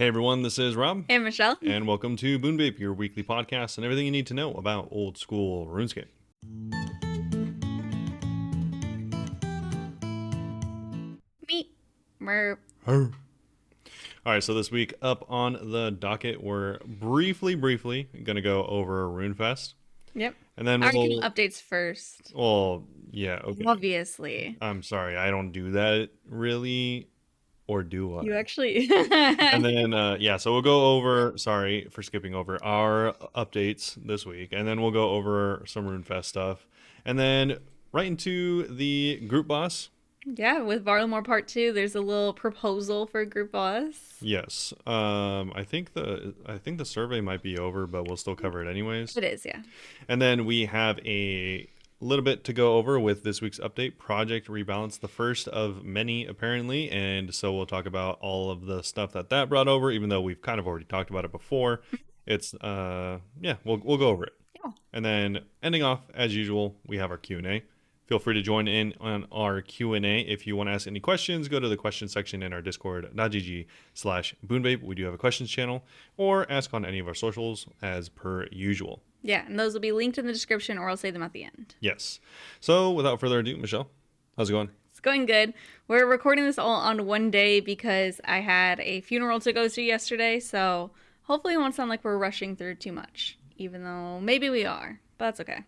Hey everyone, this is Rob, Hey, Michelle. and welcome to Bunebape, your weekly podcast and everything you need to know about old school RuneScape. Meet Merp. All right, so this week up on the docket, we're briefly going to go over Runefest, Yep. and then I already do we'll, updates first. well, yeah, okay. Obviously. I'm sorry, I don't do that really, or do I? You actually. And then, so we'll go over, sorry for skipping over our updates this week, and then we'll go over some Runefest stuff, and then right into the group boss. Yeah, with Varlamore Part 2, there's a little proposal for Group Boss. Yes, I think the survey might be over, but we'll still cover it anyways. It is, yeah. And then we have a little bit to go over with this week's update, Project Rebalance, the first of many apparently, and so we'll talk about all of the stuff that brought over, even though we've kind of already talked about it before. It's we'll go over it. Yeah. And then ending off as usual, we have our Q&A. Feel free to join in on our Q&A. If you want to ask any questions, go to the question section in our discord.gg/Bunebape. We do have a questions channel, or ask on any of our socials as per usual. Yeah, and those will be linked in the description, or I'll say them at the end. Yes. So without further ado, Michelle, how's it going? It's going good. We're recording this all on one day because I had a funeral to go to yesterday, so hopefully it won't sound like we're rushing through too much, even though maybe we are, but that's okay.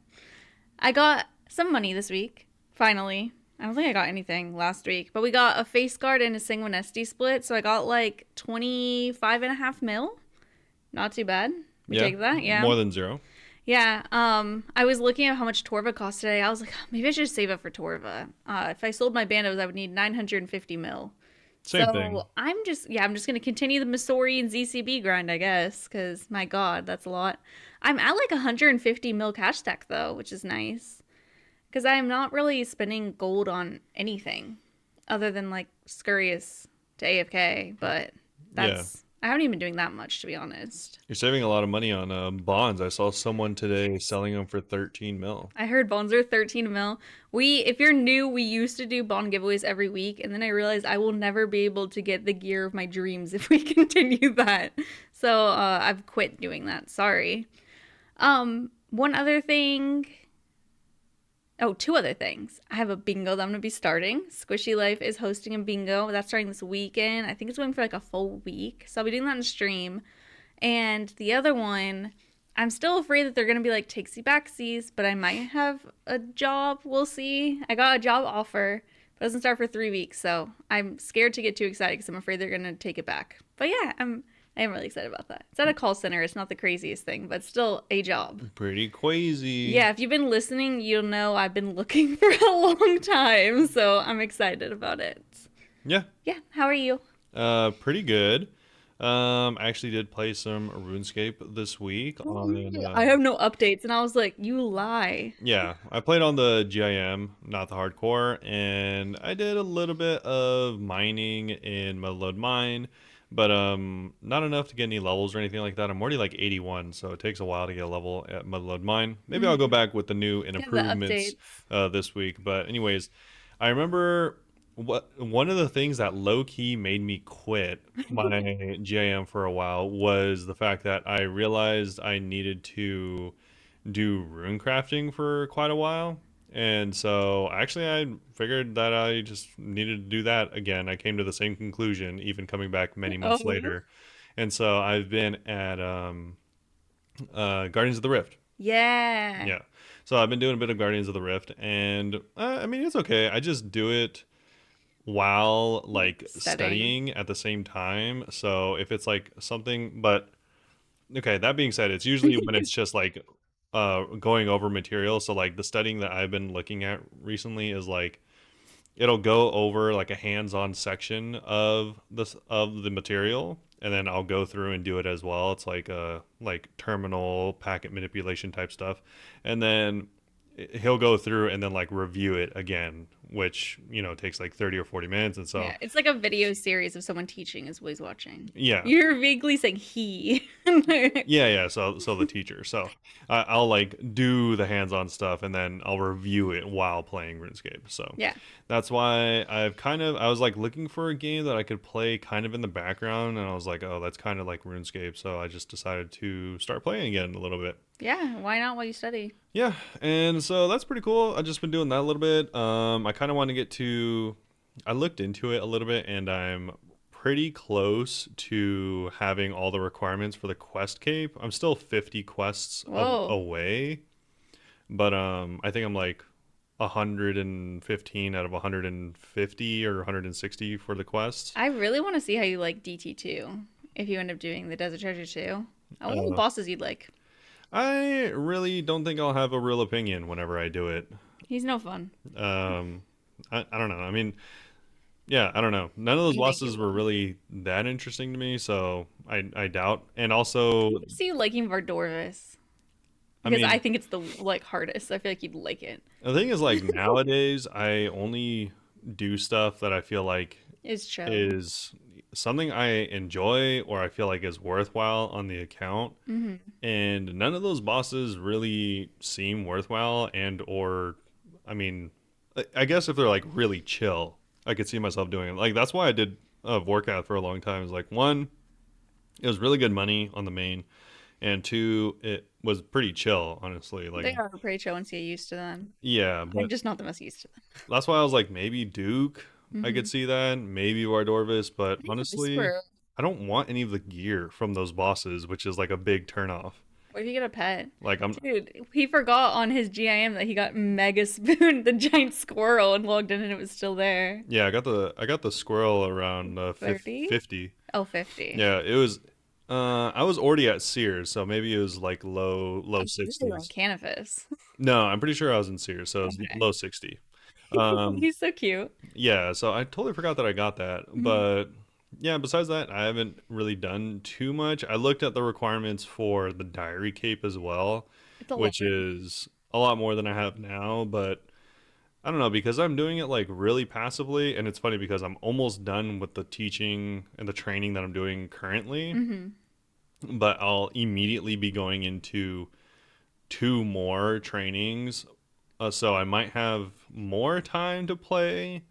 I got some money this week, finally. I don't think I got anything last week, but we got a face guard and a Sanguinesti split, so I got like 25.5 mil. Not too bad. We take that, yeah. More than zero. Yeah, I was looking at how much Torva cost today. I was like, maybe I should save up for Torva. If I sold my bandos, I would need 950 mil. Same thing. I'm just going to continue the Missouri and ZCB grind, I guess, because my God, that's a lot. I'm at like 150 mil cash stack, though, which is nice. Because I'm not really spending gold on anything other than like Scurrius to AFK, but I haven't even been doing that much, to be honest. You're saving a lot of money on bonds. I saw someone today selling them for 13 mil. I heard bonds are 13 mil. If you're new, we used to do bond giveaways every week, and then I realized I will never be able to get the gear of my dreams if we continue that. So I've quit doing that. Sorry. One other thing. Oh, two other things. I have a bingo that I'm going to be starting. Squishy Life is hosting a bingo. That's starting this weekend. I think it's going for like a full week. So I'll be doing that in stream. And the other one, I'm still afraid that they're going to be like takesy backsies, but I might have a job. We'll see. I got a job offer, but it doesn't start for 3 weeks. So I'm scared to get too excited because I'm afraid they're going to take it back. But yeah, I am really excited about that. It's at a call center. It's not the craziest thing, but still a job. Pretty crazy. Yeah, if you've been listening, you'll know I've been looking for a long time, so I'm excited about it. Yeah. Yeah, how are you? Pretty good. I actually did play some RuneScape this week. I have no updates, and I was like, you lie. Yeah, I played on the GIM, not the hardcore, and I did a little bit of mining in Mudload Mine, but not enough to get any levels or anything like that. I'm already like 81, so it takes a while to get a level at Mudload Mine. Maybe I'll go back with the new and Yeah, the improvements updates. this week. But anyways, I remember one of the things that low key made me quit my GIM for a while was the fact that I realized I needed to do rune crafting for quite a while. And so actually I figured that I just needed to do that again. I came to the same conclusion even coming back many months Oh, later. And so I've been at Guardians of the Rift. yeah. Yeah. So I've been doing a bit of Guardians of the Rift, and I mean it's okay. I just do it while like Studying. studying at the same time. So if it's like something, but okay, that being said, it's usually when it's just like going over material. So like the studying that I've been looking at recently is like it'll go over like a hands-on section of the material, and then I'll go through and do it as well. It's like terminal packet manipulation type stuff. And then he'll go through and then like review it again which takes like 30 or 40 minutes, and so Yeah, it's like a video series of someone teaching is what he's watching. yeah. You're vaguely saying he. Yeah. So the teacher. So I'll like do the hands-on stuff, and then I'll review it while playing RuneScape. So Yeah. that's why I was like looking for a game that I could play kind of in the background, and I was like, oh, that's kind of like RuneScape. So I just decided to start playing again a little bit. Yeah, why not while you study? Yeah, and so that's pretty cool. I've just been doing that a little bit. I kind of want to get to. I looked into it a little bit, and I'm pretty close to having all the requirements for the quest cape. I'm still 50 quests Whoa. away, but I think I'm like 115 out of 150 or 160 for the quests. I really want to see how you like DT2 if you end up doing the Desert Treasure 2. I wonder what Uh, bosses you'd like. I really don't think I'll have a real opinion whenever I do it. He's no fun. Um, I don't know. I mean, yeah, I don't know. None of those You think you bosses were will. really that interesting to me, so I doubt. And also, I see you liking Vardorvis I because I mean, think it's the like hardest. I feel like you'd like it. the thing is, like nowadays, I only do stuff that I feel like It's chill. is something I enjoy or I feel like is worthwhile on the account. Hmm. And none of those bosses really seem worthwhile and or I mean, I guess if they're like really chill, I could see myself doing it. Like that's why I did Vorkath for a long time. Is like one, it was really good money on the main, and two, it was pretty chill, honestly. Like They are pretty chill once you get used to them. yeah, I'm but just not the most used to that's why I was like maybe Duke, them. I Hmm. could see that, maybe Wardorvis, but I honestly, whisper. I don't want any of the gear from those bosses, which is like a big turnoff. What if you get a pet? Like I'm Dude, he forgot on his GIM that he got Mega Spoon, the giant squirrel, and logged in and it was still there. yeah, I got the squirrel around 30? 50. Oh, 50. Yeah, it was I was already at Sears, so maybe it was like low I'm really on 60s. Canvas. No, I'm pretty sure I was in Sears, so it was Okay. low 60. Um He's so cute. yeah, so I totally forgot that I got that. Mhm. But yeah, besides that, I haven't really done too much. I looked at the requirements for the diary cape as well, It's a lot. which is a lot more than I have now, but I don't know because I'm doing it like really passively, and it's funny because I'm almost done with the teaching and the training that I'm doing currently, Hmm. but I'll immediately be going into two more trainings. So I might have more time to play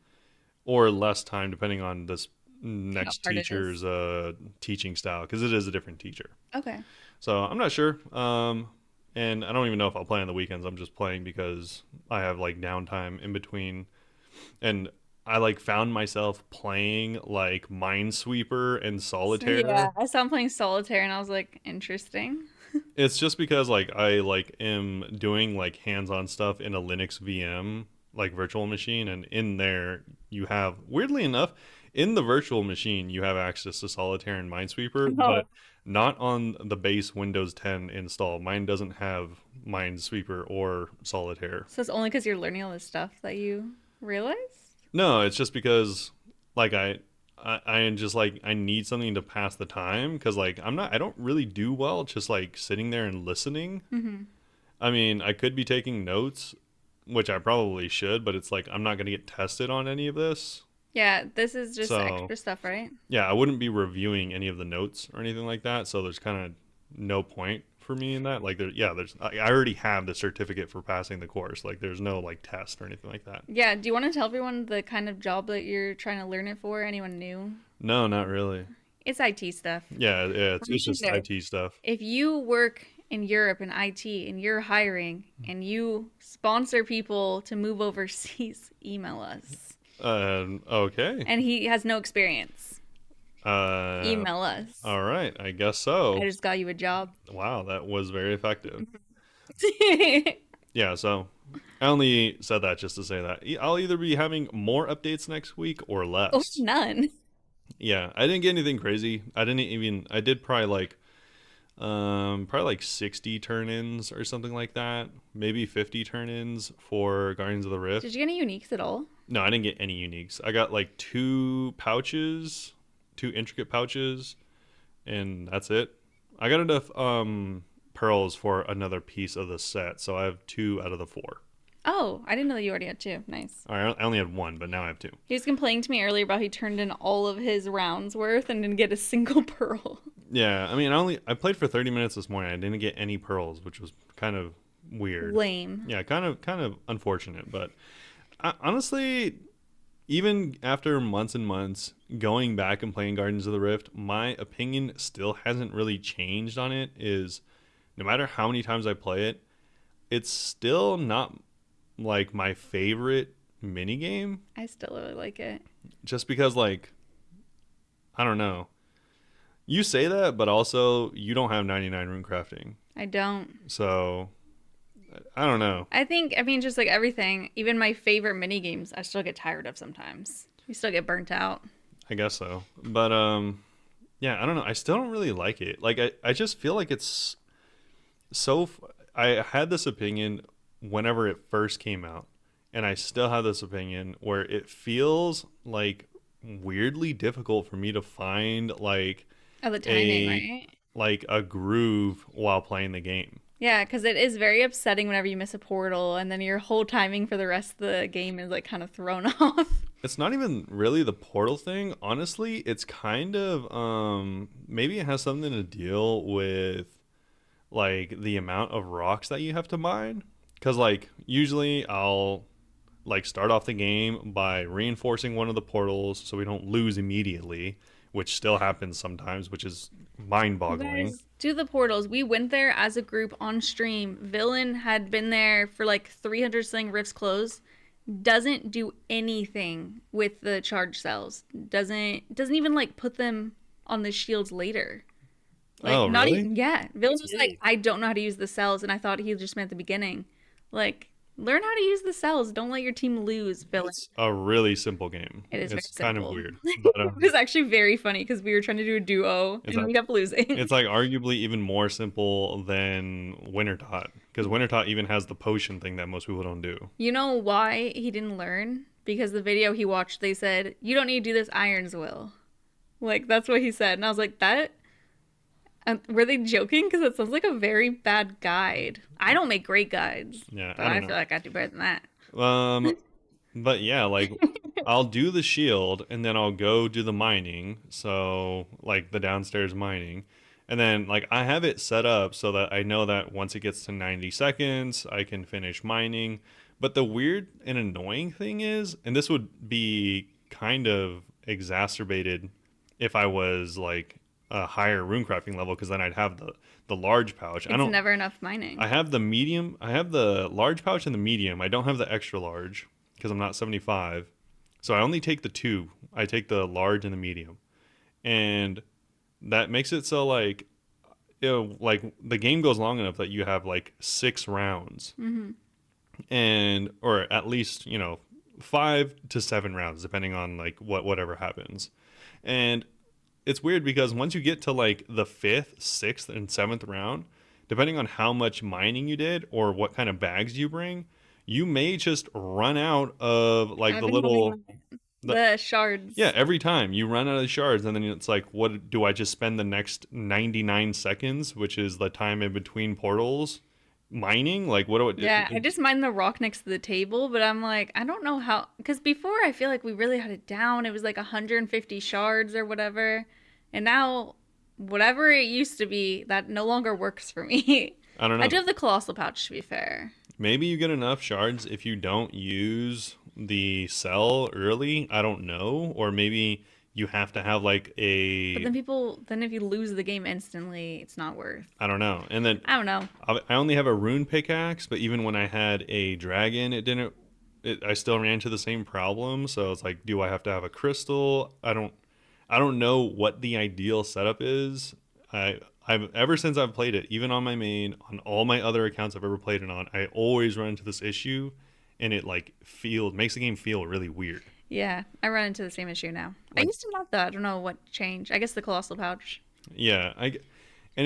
or less time depending on this How next hard it is. teacher's teaching style because it is a different teacher. Okay. So I'm not sure. And I don't even know if I'll play on the weekends. I'm just playing because I have like downtime in between. And I like found myself playing like Minesweeper and So yeah, Solitaire. I saw him playing solitaire and I was like, interesting. It's just because like I like am doing like hands-on stuff in a Linux VM like virtual machine, and in there you have weirdly enough in the virtual machine you have access to Solitaire and Minesweeper, Oh. but not on the base Windows 10 install. Mine doesn't have Minesweeper or Solitaire. So it's only because you're learning all this stuff that you realize? No, it's just because like I am just like I need something to pass the time because like I don't really do well just like sitting there and listening. Hmm. I mean, I could be taking notes, which I probably should, but it's like I'm not going to get tested on any of this. Yeah, this is just So, extra stuff, right? yeah, I wouldn't be reviewing any of the notes or anything like that. So there's kind of no point for me in that. Like there's I already have the certificate for passing the course. Like there's no like test or anything like that. Yeah, do you want to tell everyone the kind of job that you're trying to learn it for? Anyone new? No, not really. It's IT stuff. Yeah, For it's me just either. IT stuff. If you work in Europe in IT and you're hiring and you sponsor people to move overseas, email us. Okay. And he has no experience. Uh, Email us. all right. I guess I so. just got you a job. Wow, that was very effective. Yeah, so I only said that just to say that. I'll either be having more updates next week or Or less. none. Yeah, I didn't get anything crazy. I did probably like 60 turn-ins or something like that. Maybe 50 turn-ins for Guardians of the Did Rift. you get any uniques at all? No, I didn't get any uniques. I got like two pouches, two intricate pouches, and that's it. I got enough pearls for another piece of the set, so I have two out of the four. Oh, I didn't know that you already had two. Nice. All right, I only had one, but now I have two. He was complaining to me earlier about he turned in all of his rounds worth and didn't get a single pearl. Yeah, I mean, I played for 30 minutes this morning. I didn't get any pearls, which was kind of weird. Lame. Yeah, kind of unfortunate, but honestly, even after months and months going back and playing Gardens of the Rift, my opinion still hasn't really changed on it. Is no matter how many times I play it, it's still not like my favorite mini game. I still really like it. Just because, like, I don't know. You say that, but also you don't have 99 rune crafting, I don't. so I don't know. I mean, just like everything, even my favorite mini games, I still get tired of sometimes. You still get burnt out. I guess so, but yeah, I don't know. I still don't really like it. Like, I just feel like it's so. I had this opinion whenever it first came out, and I still have this opinion where it feels like weirdly difficult for me to find Oh, the timing, a right? a groove while playing the game. Yeah, because it is very upsetting whenever you miss a portal and then your whole timing for the rest of the game is like kind of thrown off. It's not even really the portal thing. Honestly, it's kind of maybe it has something to deal with like the amount of rocks that you have to mine. Cause like usually I'll like start off the game by reinforcing one of the portals so we don't lose immediately, which still happens sometimes, which is You mind-boggling. guys, do the portals. We went there as a group on stream. Villain had been there for like 300 sling rifts closed. Doesn't do anything with the charge cells. Doesn't even like put them on the shields later. Like Oh, not really? even yeah. Villain's just like I don't know how to use the cells, and I thought he just meant the beginning. Like learn how to use the cells. Don't let your team lose, Villain. It's a really simple game. It is very It's kind of simple. weird, but It was actually very funny because we were trying to do a duo it's and a, we kept losing. it's like arguably even more simple than Wintertot because Wintertot even has the potion thing that most people don't do. You know why he didn't learn? Because the video he watched, they said, you don't need to do this, Irons will. Like, that's what he said. And I was like, that? Were they joking? Because it sounds like a very bad guide. I don't make great guides, Yeah, but I I don't feel like I do better than that. know. But yeah, like I'll do the shield and then I'll go do the mining. So like the downstairs mining. And then like I have it set up so that I know that once it gets to 90 seconds, I can finish mining. But the weird and annoying thing is, and this would be kind of exacerbated if I was like a higher runecrafting level because then I'd have the large pouch. I It's don't never enough mining. I have the medium. I have the large pouch and the medium. I don't have the extra large because I'm not 75. So I only take the two. I take the large and the medium. And that makes it so like like the game goes long enough that you have like 6 rounds Hmm. and or at least, 5 to 7 rounds depending on like whatever happens. And it's weird because once you get to like the fifth, sixth, and seventh round, depending on how much mining you did or what kind of bags you bring, you may just run out of like I've the been little holding the the yeah, shards. every time you run out of shards and then it's like what do I just spend the next 99 seconds, which is the time in between portals mining? Like what do Yeah, I just mined the rock next to the table, but I'm like, I don't know how. Because before I feel like we really had it down. It was like 150 shards or whatever. And now, whatever it used to be, that no longer works for me. I don't I know. do have the colossal pouch, to be fair. Maybe you get enough shards if you don't use the cell early. I don't know. Or maybe you have to have like But then then if you lose the game instantly, it's not worth. I don't know. And then I don't know. I only have a rune pickaxe, but even when I had a dragon, it didn't. I still ran into the same problem. So it's like, do I have to have a crystal? I don't know what the ideal setup is. I've ever since I've played it, even on my main, on all my other accounts I've ever played it on, I always run into this issue, and it like feels makes the game feel really weird. Yeah, I run into the same issue now. I Like used to not though. I don't know what changed. I guess the colossal pouch. yeah, and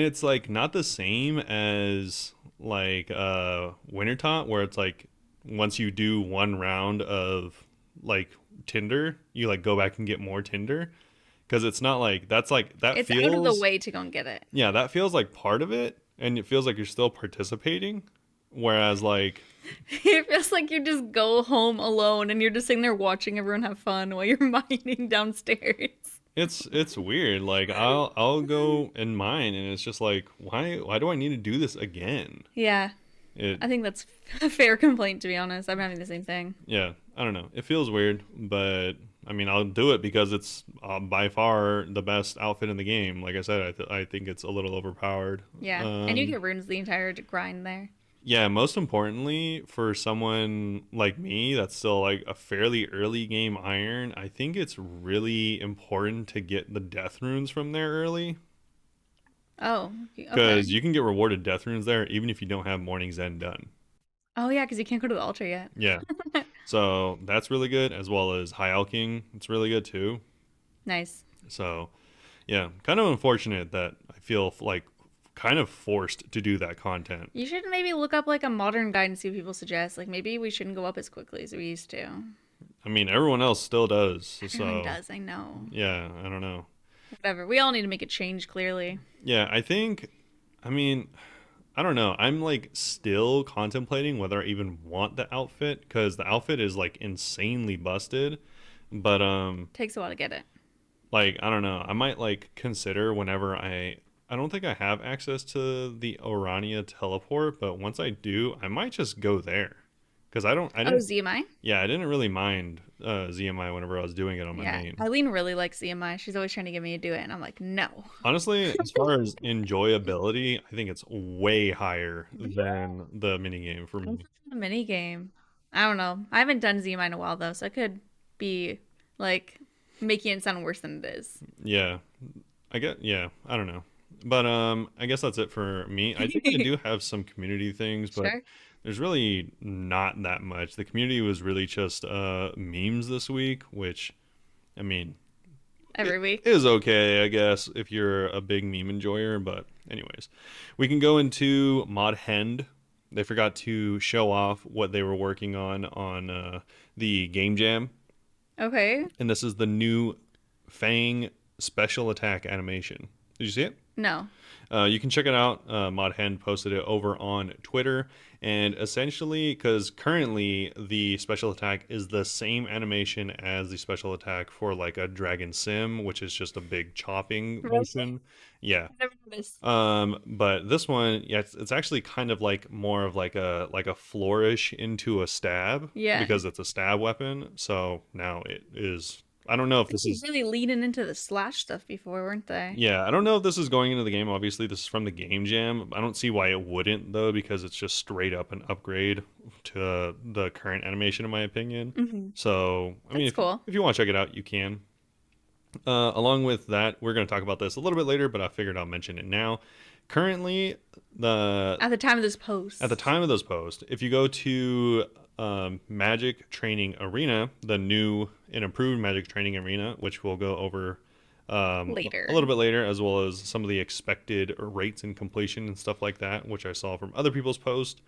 it's like not the same as like Wintertot where it's like once you do one round of like Tinder, you like go back and get more Tinder because it's not like that's like that It's out of the feels way to go and get it. yeah, that feels like part of it and it feels like you're still participating. Whereas like It feels like you just go home alone and you're just sitting there watching everyone have fun while you're mining downstairs. it's weird. Like I'll go in mine and it's just like why do I need to do this again? Yeah, It I think that's a fair complaint, to be honest. I'm having the same thing. yeah, I don't know. It feels weird, but I mean, I'll do it because it's by far the best outfit in the game. Like I said, I think it's a little overpowered. Yeah, and you get runes the entire grind there. Yeah, most importantly, for someone like me that's still like a fairly early game iron, I think it's really important to get the death runes from there early Oh, okay. because you can get rewarded death runes there even if you don't have Morning's End done. Oh yeah, because you can't go to the altar yet. Yeah, so that's really good as well as High Alking. It's really good too. Nice. So yeah, kind of unfortunate that I feel like kind of forced to do that content. You should maybe look up like a modern guide and see what people suggest. Like maybe we shouldn't go up as quickly as we used to. I mean, everyone else still does. Everyone So does, I know. yeah, I don't know. Whatever. We all need to make a change, clearly. Yeah, I think, I mean, I don't know. I'm like still contemplating whether I even want the outfit because the outfit is like insanely busted. But Takes a while to get it. like I don't know. I might like consider whenever I don't think I have access to the Orania teleport, but once I do, I might just go there. Cuz I Oh, didn't ZMI? yeah, I didn't really mind ZMI whenever I was doing it on my Yeah. main. Eileen really likes ZMI. She's always trying to get me to do it, and I'm like, no. Honestly, as far as enjoyability, I think it's way higher Really? than the minigame for What's me. a mini game? I don't know. I haven't done ZMI in a while though, so I could be like making it sound worse than it is. Yeah, yeah, I don't know. But I guess that's it for me. I think I do have some community things, but Sure. there's really not that much. The community was really just memes this week, which I mean, it Every week. is okay, I guess, if you're a big meme enjoyer, but anyways. We can go into Mod Hend. They forgot to show off what they were working on the Game Jam, Okay. and this is the new Fang special attack animation. Did you see it? No. You can check it out. Mod Hen posted it over on Twitter. And essentially, because currently the special attack is the same animation as the special attack for like a Dragon Sim, which is just a big chopping Really? motion. Yeah. Never noticed. But this one, yeah, it's actually kind of like more of like a flourish into a stab Yeah. because it's a stab weapon. So now it is. I don't know if They this were is really leaning into the slash stuff before, weren't they? yeah, I don't know if this is going into the game. Obviously, this is from the game jam. I don't see why it wouldn't though, because it's just straight up an upgrade to the current animation, in my opinion. Hmm. So, I mean, That's cool. if you want to check it out, you can. Along with that, we're going to talk about this a little bit later, but I figured I'll mention it now. Currently, the At the time of this post. at the time of this post, if you go to Magic Training Arena, the new and improved Magic Training Arena, which we'll go over a Later. little bit later, as well as some of the expected rates and completion and stuff like that, which I saw from other people's posts.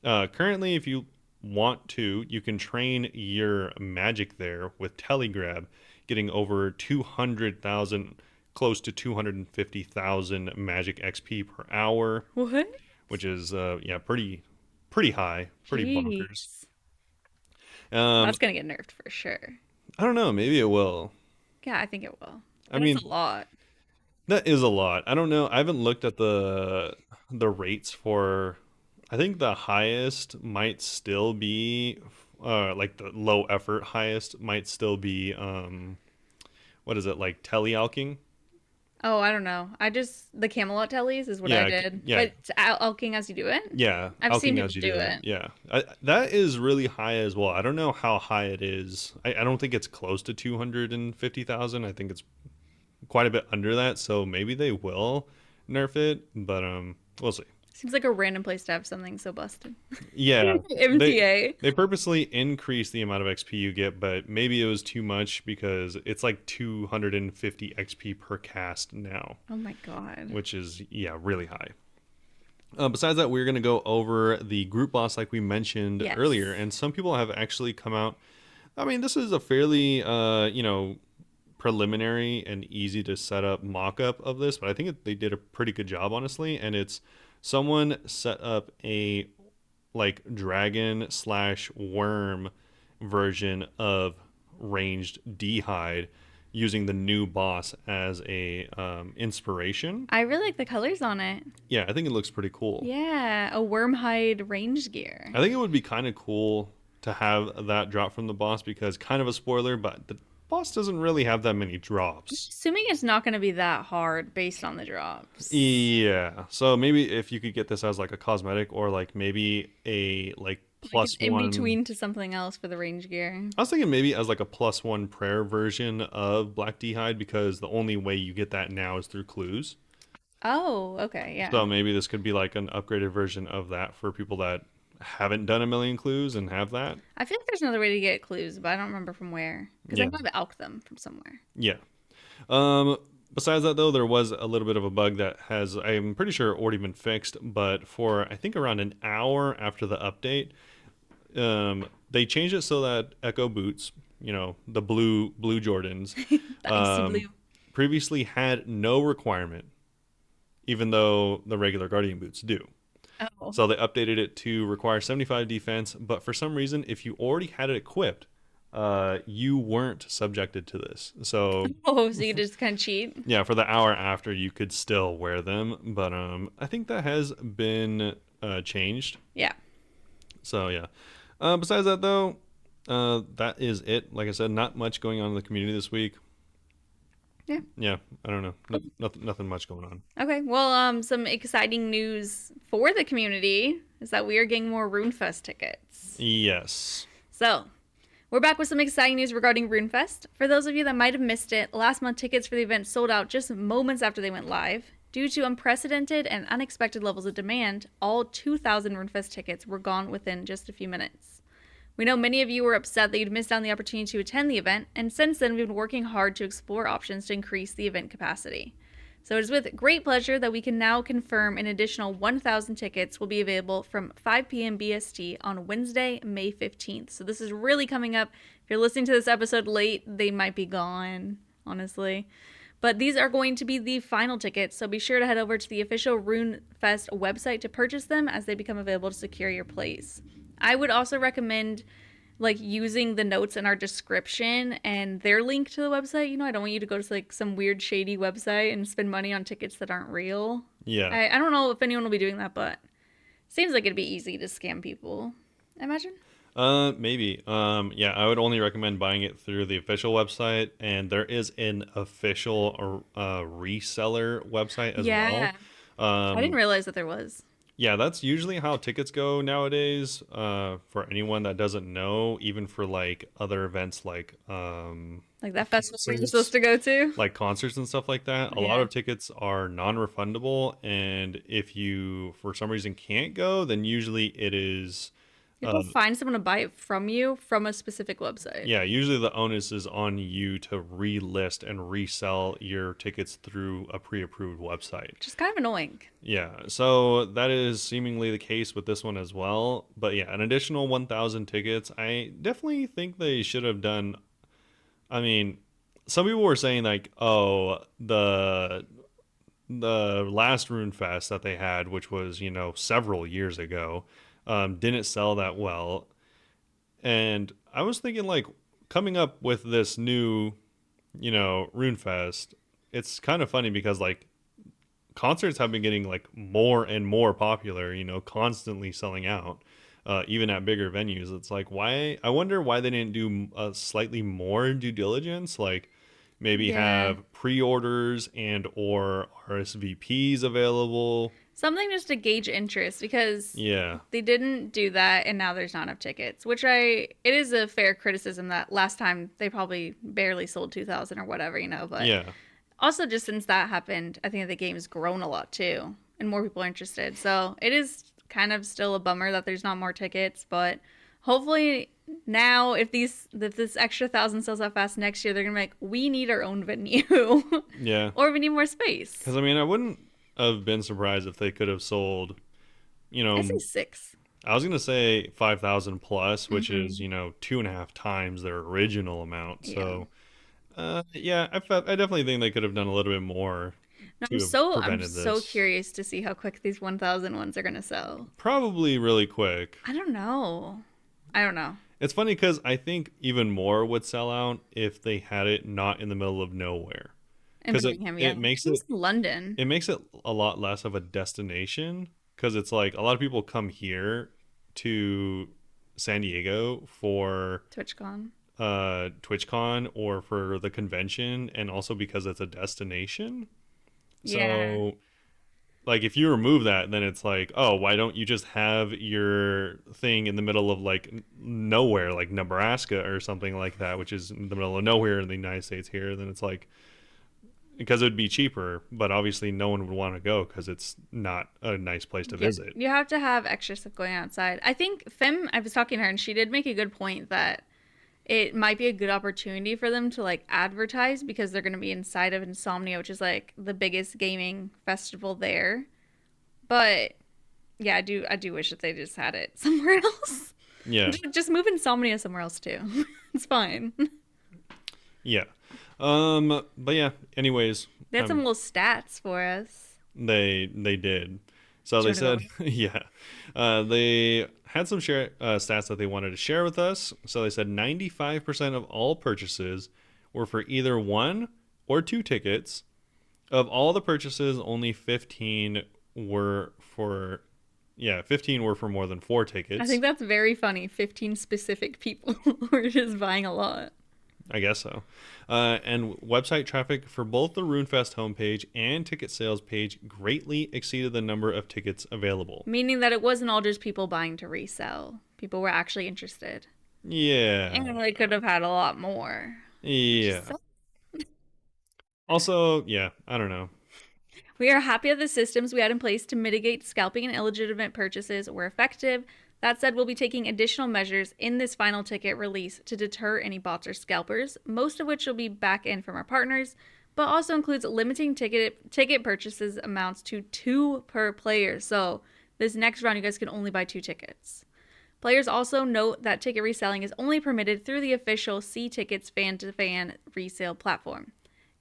Currently, if you want to, you can train your Magic there with Telegrab, getting over 200,000, close to 250,000 Magic XP per hour, What? which is yeah, pretty high, pretty bonkers. Jeez. Um, That's gonna get nerfed for sure. I don't know, maybe it will. Yeah, I think it will. I But it's mean, a lot. that is a lot. I don't know. I haven't looked at the rates for. I think the highest might still be like the low effort highest might still be what is it like telealking? Oh, I don't know. I just the Camelot tellies is what I Yeah, did. yeah, But it's alking as you do it. yeah, I've seen alking people as you do do it. it. Yeah, that is really high as well. I don't know how high it is. I don't think it's close to 250,000. I think it's quite a bit under that. So maybe they will nerf it, but we'll see. Seems like a random place to have something so busted. Yeah, they MTA. they purposely increase the amount of XP you get, but maybe it was too much because it's like 250 XP per cast now, Oh my god. which is yeah, really high. Besides that, we're going to go over the group boss like we mentioned Yes. earlier, and some people have actually come out. I mean, this is a fairly preliminary and easy to set up mock-up of this, but I think they did a pretty good job, honestly. And it's someone set up a like dragon slash worm version of ranged D'hide using the new boss as a inspiration. I really like the colors on it. Yeah, I think it looks pretty cool. Yeah, a wormhide range gear. I think it would be kind of cool to have that drop from the boss because kind of a spoiler, but the boss doesn't really have that many drops. Assuming it's not going to be that hard based on the drops. Yeah. So maybe if you could get this as like a cosmetic or like maybe a like Like an plus in one. between to something else for the range gear. I was thinking maybe as like a plus one prayer version of Black D'hide because the only way you get that now is through clues. Oh, okay, yeah. So maybe this could be like an upgraded version of that for people that haven't done a million clues and have that. I feel like there's another way to get clues, but I don't remember from where. Because I Yeah. know I've alked them from somewhere. Yeah. Um, Besides that, though, there was a little bit of a bug that has, I'm pretty sure, already been fixed. But for I think around an hour after the update, they changed it so that Echo boots, the blue Jordans, The icy um, blue. previously had no requirement, even though the regular Guardian boots do. Oh. So they updated it to require 75 defense. But for some reason, if you already had it equipped, you weren't subjected to this. So Oh, so you just kind of cheat? yeah, for the hour after, you could still wear them, but I think that has been changed. Yeah. So yeah. Besides that, though, that is it. Like I said, not much going on in the community this week. Yeah. Yeah, I don't know. Nothing much going on. Okay. Well, some exciting news for the community is that we are getting more Runefest tickets. Yes. So, we're back with some exciting news regarding Runefest. For those of you that might have missed it, last month tickets for the event sold out just moments after they went live. Due to unprecedented and unexpected levels of demand, all 2,000 Runefest tickets were gone within just a few minutes. We know many of you were upset that you'd missed out on the opportunity to attend the event, and since then we've been working hard to explore options to increase the event capacity. So it is with great pleasure that we can now confirm an additional 1,000 tickets will be available from 5 p.m. BST on Wednesday, May 15th. So this is really coming up. If you're listening to this episode late, they might be gone, honestly. But these are going to be the final tickets, so be sure to head over to the official RuneFest website to purchase them as they become available to secure your place. I would also recommend using the notes in our description and their link to the website. I don't want you to go to some weird shady website and spend money on tickets that aren't real. Yeah. I don't know if anyone will be doing that, but seems like it'd be easy to scam people. I imagine. Maybe. Yeah, I would only recommend buying it through the official website, and there is an official reseller website as Yeah. well. I didn't realize that there was. Yeah, that's usually how tickets go nowadays. For anyone that doesn't know, even for like other events Like that festival we're concerts, supposed to go to. like concerts and stuff like that, a lot Yeah. of tickets are non-refundable, and if you for some reason can't go, then usually it is People find someone to buy it from you from a specific website. yeah, usually the onus is on you to relist and resell your tickets through a pre-approved website. Which is kind of annoying. Yeah, so that is seemingly the case with this one as well. But yeah, an additional 1,000 tickets. I definitely think they should have done. I mean, some people were saying like, oh, the last Rune Fest that they had, which was several years ago, didn't sell that well. And I was thinking like coming up with this new, Rune Fest. It's kind of funny because like concerts have been getting like more and more popular, constantly selling out, even at bigger venues. It's like, why? I wonder why they didn't do a slightly more due diligence, like maybe Yeah. have pre-orders and or RSVPs available. Something just to gauge interest because Yeah, they didn't do that and now there's not enough tickets, it is a fair criticism that last time they probably barely sold 2,000 or whatever, but yeah, also just since that happened, I think the game's grown a lot too and more people are interested. So it is kind of still a bummer that there's not more tickets, but hopefully now if this extra 1,000 sells out fast next year, they're gonna be like, we need our own venue yeah. or we need more space. Because I mean, I wouldn't have been surprised if they could have sold, I say 6. I was gonna say 5,000 plus, which Mm-hmm. is 2.5 times their original amount. Yeah. So, yeah, I definitely think they could have done a little bit more. No, to have I'm prevented so this. curious to see how quick these 1,000 ones are gonna sell. Probably really quick. I don't know. I don't know. It's funny because I think even more would sell out if they had it not in the middle of nowhere. In Because Birmingham, yeah. it makes It's London. it makes it a lot less of a destination. Because it's like a lot of people come here to San Diego for TwitchCon. TwitchCon or for the convention, and also because it's a destination. Yeah. So like if you remove that, then it's like, oh, why don't you just have your thing in the middle of like nowhere, like Nebraska or something like that, which is in the middle of nowhere in the United States here? Then it's like, because it would be cheaper, but obviously no one would want to go because it's not a nice place to Yeah. visit. You have to have extra stuff going outside. I think Fem, I was talking to her and she did make a good point that it might be a good opportunity for them to like advertise because they're going to be inside of Insomnia, which is like the biggest gaming festival there. But yeah, I do wish that they just had it somewhere else. Yeah, Just move Insomnia somewhere else too. It's fine. yeah. But yeah. Anyways, They had some little stats for us. they did. So Do you they want to go said, over? yeah, they had some stats that they wanted to share with us. So they said 95% of all purchases were for either one or two tickets. Of all the purchases, only 15 were for, yeah, 15 were for more than four I tickets. think that's very funny. 15 specific people were just buying a lot. I guess so. And website traffic for both the RuneFest homepage and ticket sales page greatly exceeded the number of tickets available. Meaning that it wasn't all just people buying to resell. People were actually interested. Yeah. And they could have had a lot more. Which is Yeah. so. Also, yeah, I don't know. We are happy that the systems we had in place to mitigate scalping and illegitimate purchases were effective. That said, we'll be taking additional measures in this final ticket release to deter any bots or scalpers, most of which will be back in from our partners, but also includes limiting ticket purchases amounts to two per player. So this next round, you guys can only buy two tickets. Players also note that ticket reselling is only permitted through the official C Tickets fan to fan resale platform.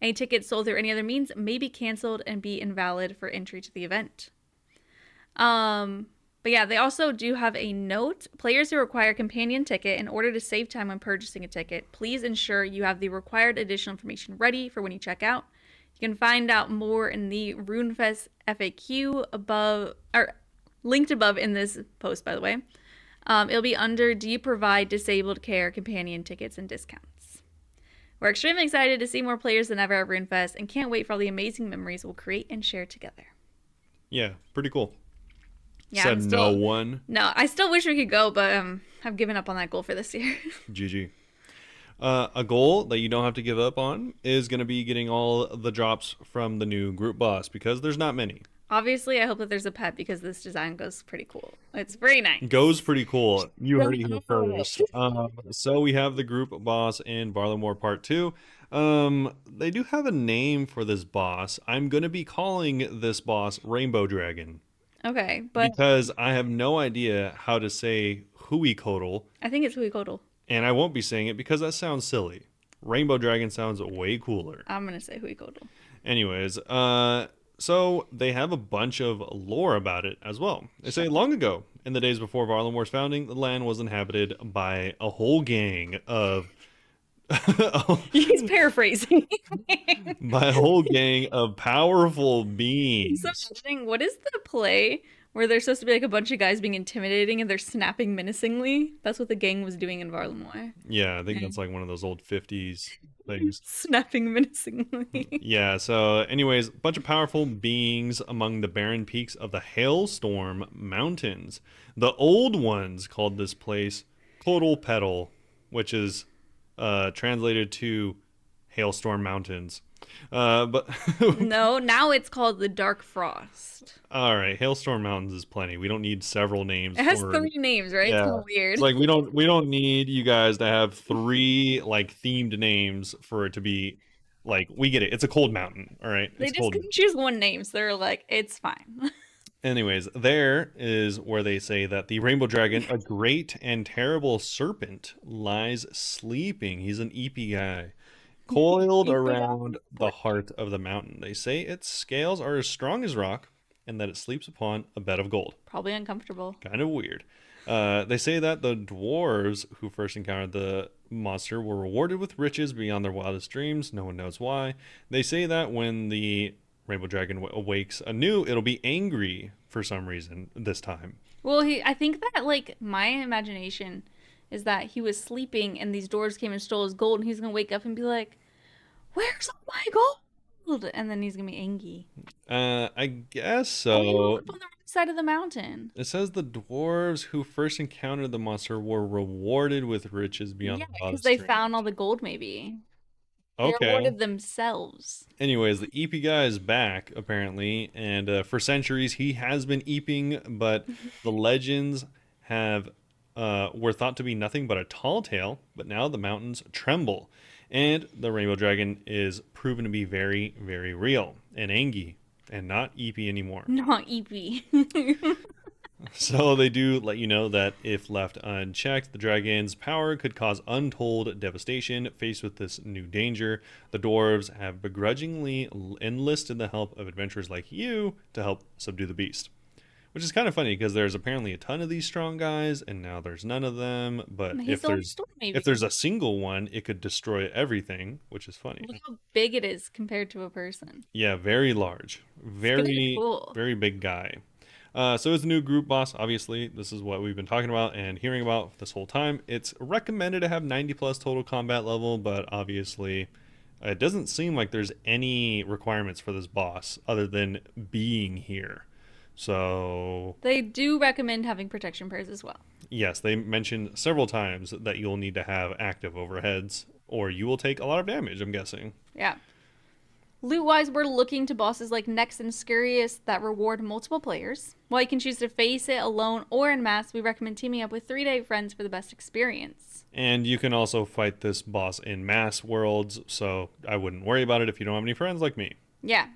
Any tickets sold through any other means may be canceled and be invalid for entry to the event. Um, but yeah, they also do have a note. Players who require a companion ticket in order to save time when purchasing a ticket, please ensure you have the required additional information ready for when you check out. You can find out more in the Runefest FAQ above, or linked above in this post, by the way. It'll be under Do you provide disabled care companion tickets and discounts? We're extremely excited to see more players than ever at RuneFest and can't wait for all the amazing memories we'll create and share together. Yeah, pretty cool. Yeah, Said no one. no, I still wish we could go, but I've given up on that goal for this year. GG. A goal that you don't have to give up on is going to be getting all the drops from the new group boss because there's not many. Obviously, I hope that there's a pet because this design goes pretty cool. It's very nice. Goes pretty cool. You heard it here Oh. first. So we have the group boss in Varlamore Part 2. They do have a name for this boss. I'm going to be calling this boss Rainbow Dragon Okay, but because I have no idea how to say Huikodal, I think it's Huikodal. and I won't be saying it because that sounds silly. Rainbow Dragon sounds way cooler. I'm gonna say Huikodal. Anyways, so they have a bunch of lore about it as well. They say long ago, in the days before Varlamore's founding, the land was inhabited by a whole gang of He's paraphrasing. by a whole gang of powerful So beings. imagining what is the play where there's supposed to be like a bunch of guys being intimidating and they're snapping menacingly? That's what the gang was doing in Varlamore. Yeah, I think Okay. that's like one of those old 50s things. Snapping menacingly. Yeah, so anyways, a bunch of powerful beings among the barren peaks of the Hailstorm Mountains. The old ones called this place Clodal Petal, which is translated to Hailstorm Mountains. But No, now it's called the Dark Frost. all right, Hailstorm Mountains is plenty. We don't need several names It has for three names, right? It's kind yeah. of weird. It's like we don't need you guys to have three like themed names for it to be like we get it. It's a cold mountain, all right? They It's just cold. couldn't choose one name, so they're like, it's fine. Anyways, there is where they say that the rainbow dragon, a great and terrible serpent, lies sleeping. He's an EP guy coiled You put on around the support. heart of the mountain. They say its scales are as strong as rock and that it sleeps upon a bed of gold. Probably uncomfortable. Kind of weird. They say that the dwarves who first encountered the monster were rewarded with riches beyond their wildest dreams. No one knows why. They say that when the rainbow dragon awakes anew, it'll be angry for some reason this time. Well, I think that like my imagination is that he was sleeping and these dwarves came and stole his gold and he's gonna wake up and be like, "Where's all my gold?" And then he's gonna be angry. I guess Oh, he woke so. up on the right side of the mountain. It says the dwarves who first encountered the monster were rewarded with riches beyond Yeah, their because wildest they found all dreams. the gold. Maybe they Okay. rewarded themselves. Anyways, the EP guy is back apparently, and for centuries he has been eeping, but the legends have were thought to be nothing but a tall tale. But now the mountains tremble, and the rainbow dragon is proven to be very, very real and Angie, and not EP anymore. Not EP. So they do let you know that if left unchecked, the dragon's power could cause untold devastation. Faced with this new danger, the dwarves have begrudgingly enlisted the help of adventurers like you to help subdue the beast. Which is kind of funny because there's apparently a ton of these strong guys, and now there's none of them. But He's the only store, if maybe. there's a single one, it could destroy everything, which is funny. Look how big it is compared to a person. Yeah, very large, It's kind of very cool. very big guy. So it's a new group boss. Obviously, this is what we've been talking about and hearing about this whole time. It's recommended to have 90 plus total combat level, but obviously, it doesn't seem like there's any requirements for this boss other than being here. So They do recommend having protection prayers as well. yes, they mentioned several times that you'll need to have active overheads, or you will take a lot of damage. I'm guessing. Yeah. Loot wise, we're looking to bosses like Nex and Scurious that reward multiple players. While you can choose to face it alone or in mass, we recommend teaming up with 3 to 8 friends for the best experience. And you can also fight this boss in mass worlds, so I wouldn't worry about it if you don't have any friends like me. Yeah.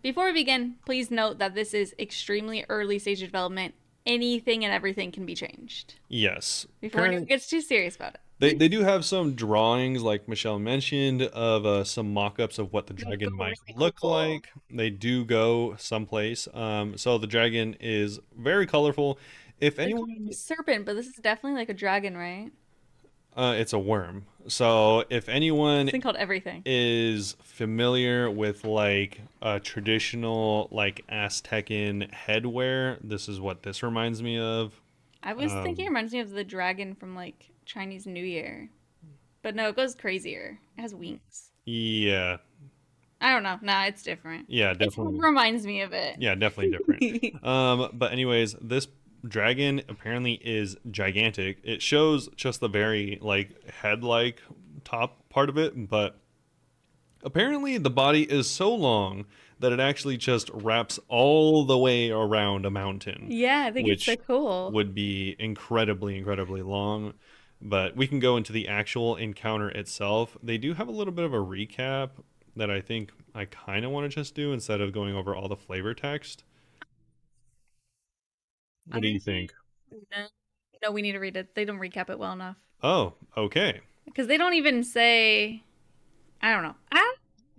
Before we begin, please note that this is extremely early stage of development. Anything and everything can be changed Yes. before anyone gets too serious about it. They do have some drawings, like Michelle mentioned, of some mock-ups of what the They dragon look might really look cool. like. They do go someplace. So the dragon is very colorful. If They call it anyone, a serpent, but this is definitely like a dragon, right? it's a worm. So if This anyone thing called everything. is familiar with like a traditional like Aztecan headwear, this is what this reminds me of. I was thinking it Um, reminds me of the dragon from like Chinese New Year. But no, it goes crazier. It has wings. yeah, I don't know. Nah, it's different. yeah, It definitely. reminds me of it. Yeah, definitely different. But anyways, this dragon apparently is gigantic. It shows just the very like head-like top part of it, but apparently the body is so long that it actually just wraps all the way around a mountain, Yeah, I think it's so which cool. would be incredibly, incredibly long. But we can go into the actual encounter itself. They do have a little bit of a recap that I think I kind of want to just do instead of going over all the flavor text. What do you think? No, no, we need to read it. They don't recap it well enough. Oh, okay. Because they don't even say, I don't know.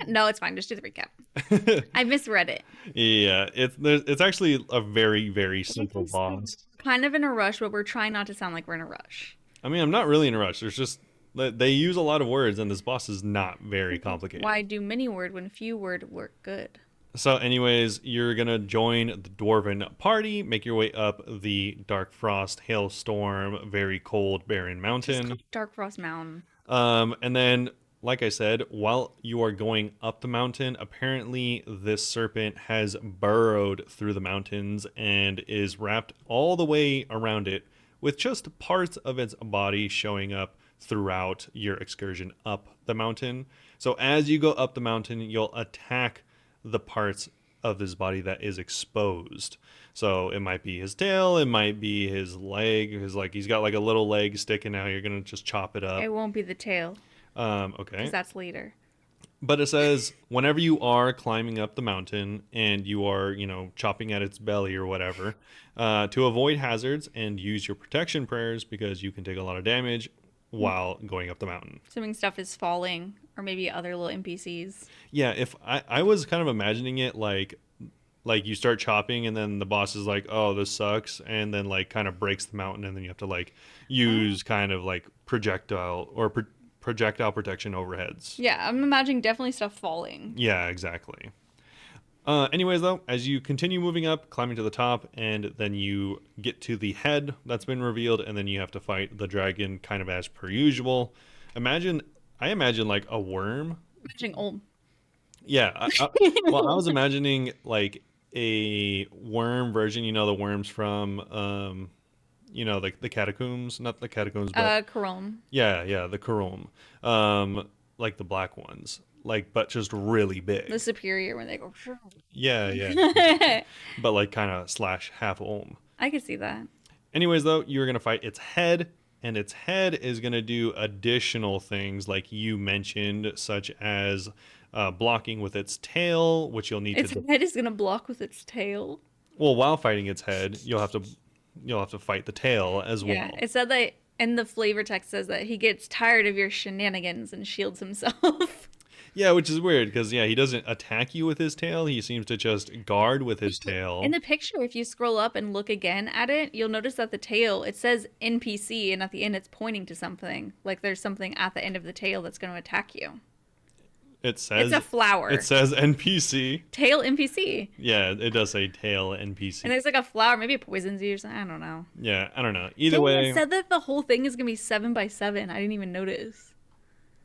No, it's fine. Just do the recap. I misread it. Yeah, it's actually a very, very I simple guess we're boss. kind of in a rush, but we're trying not to sound like we're in a rush. I mean, I'm not really in a rush. There's just they use a lot of words, and this boss is not very complicated. Why do many word when few word work good? So, anyways, you're gonna join the dwarven party, make your way up the dark frost, hailstorm, very cold, barren Just call mountain. it Dark Frost Mountain. And then, like I said, while you are going up the mountain, apparently this serpent has burrowed through the mountains and is wrapped all the way around it, with just parts of its body showing up throughout your excursion up the mountain. So as you go up the mountain, you'll attack the parts of his body that is exposed. So it might be his tail, it might be his leg, his like he's got like a little leg sticking out. You're gonna just chop it up. It won't be the tail, because Okay. that's later. But it says whenever you are climbing up the mountain and you are, chopping at its belly or whatever, to avoid hazards and use your protection prayers because you can take a lot of damage. while going up the mountain. Assuming stuff is falling, or maybe other little NPCs. Yeah, if I was kind of imagining it like you start chopping and then the boss is like, "Oh, this sucks," and then like kind of breaks the mountain and then you have to like Oh. use kind of like projectile protection overheads. Yeah, I'm imagining definitely stuff falling. Yeah, exactly. Anyways, though, as you continue moving up, climbing to the top, and then you get to the head that's been revealed, and then you have to fight the dragon kind of as per usual. Imagine, I imagine like a worm. Imagining old. Yeah, well, I was imagining like a worm version. You know, the worms from, like the catacombs, not the catacombs, but Chrome. yeah, the Karom, like the black ones, like but just really The big. superior when they go. Yeah, but like kind of slash half ohm. I could see that. Anyways, though, you're gonna fight its head, and its head is gonna do additional things like you mentioned, such as blocking with its tail, which you'll need to. Its head is gonna block with its tail. Well, while fighting its head, you'll have to fight the tail as Yeah, well. it said that in the flavor text says that he gets tired of your shenanigans and shields himself. Yeah, which is weird because yeah, he doesn't attack you with his tail. He seems to just guard with his In tail. the picture, if you scroll up and look again at it, you'll notice that the tail, it says NPC, and at the end it's pointing to something. Like there's something at the end of the tail that's going to attack you. It It's a says it flower. says NPC. Tail NPC. Yeah, it does say tail And NPC. there's like a flower, maybe it poisons you or something. I don't know. Yeah, I don't know. Either Dang, it way, said that the whole thing is going to be 7x7. I didn't even notice.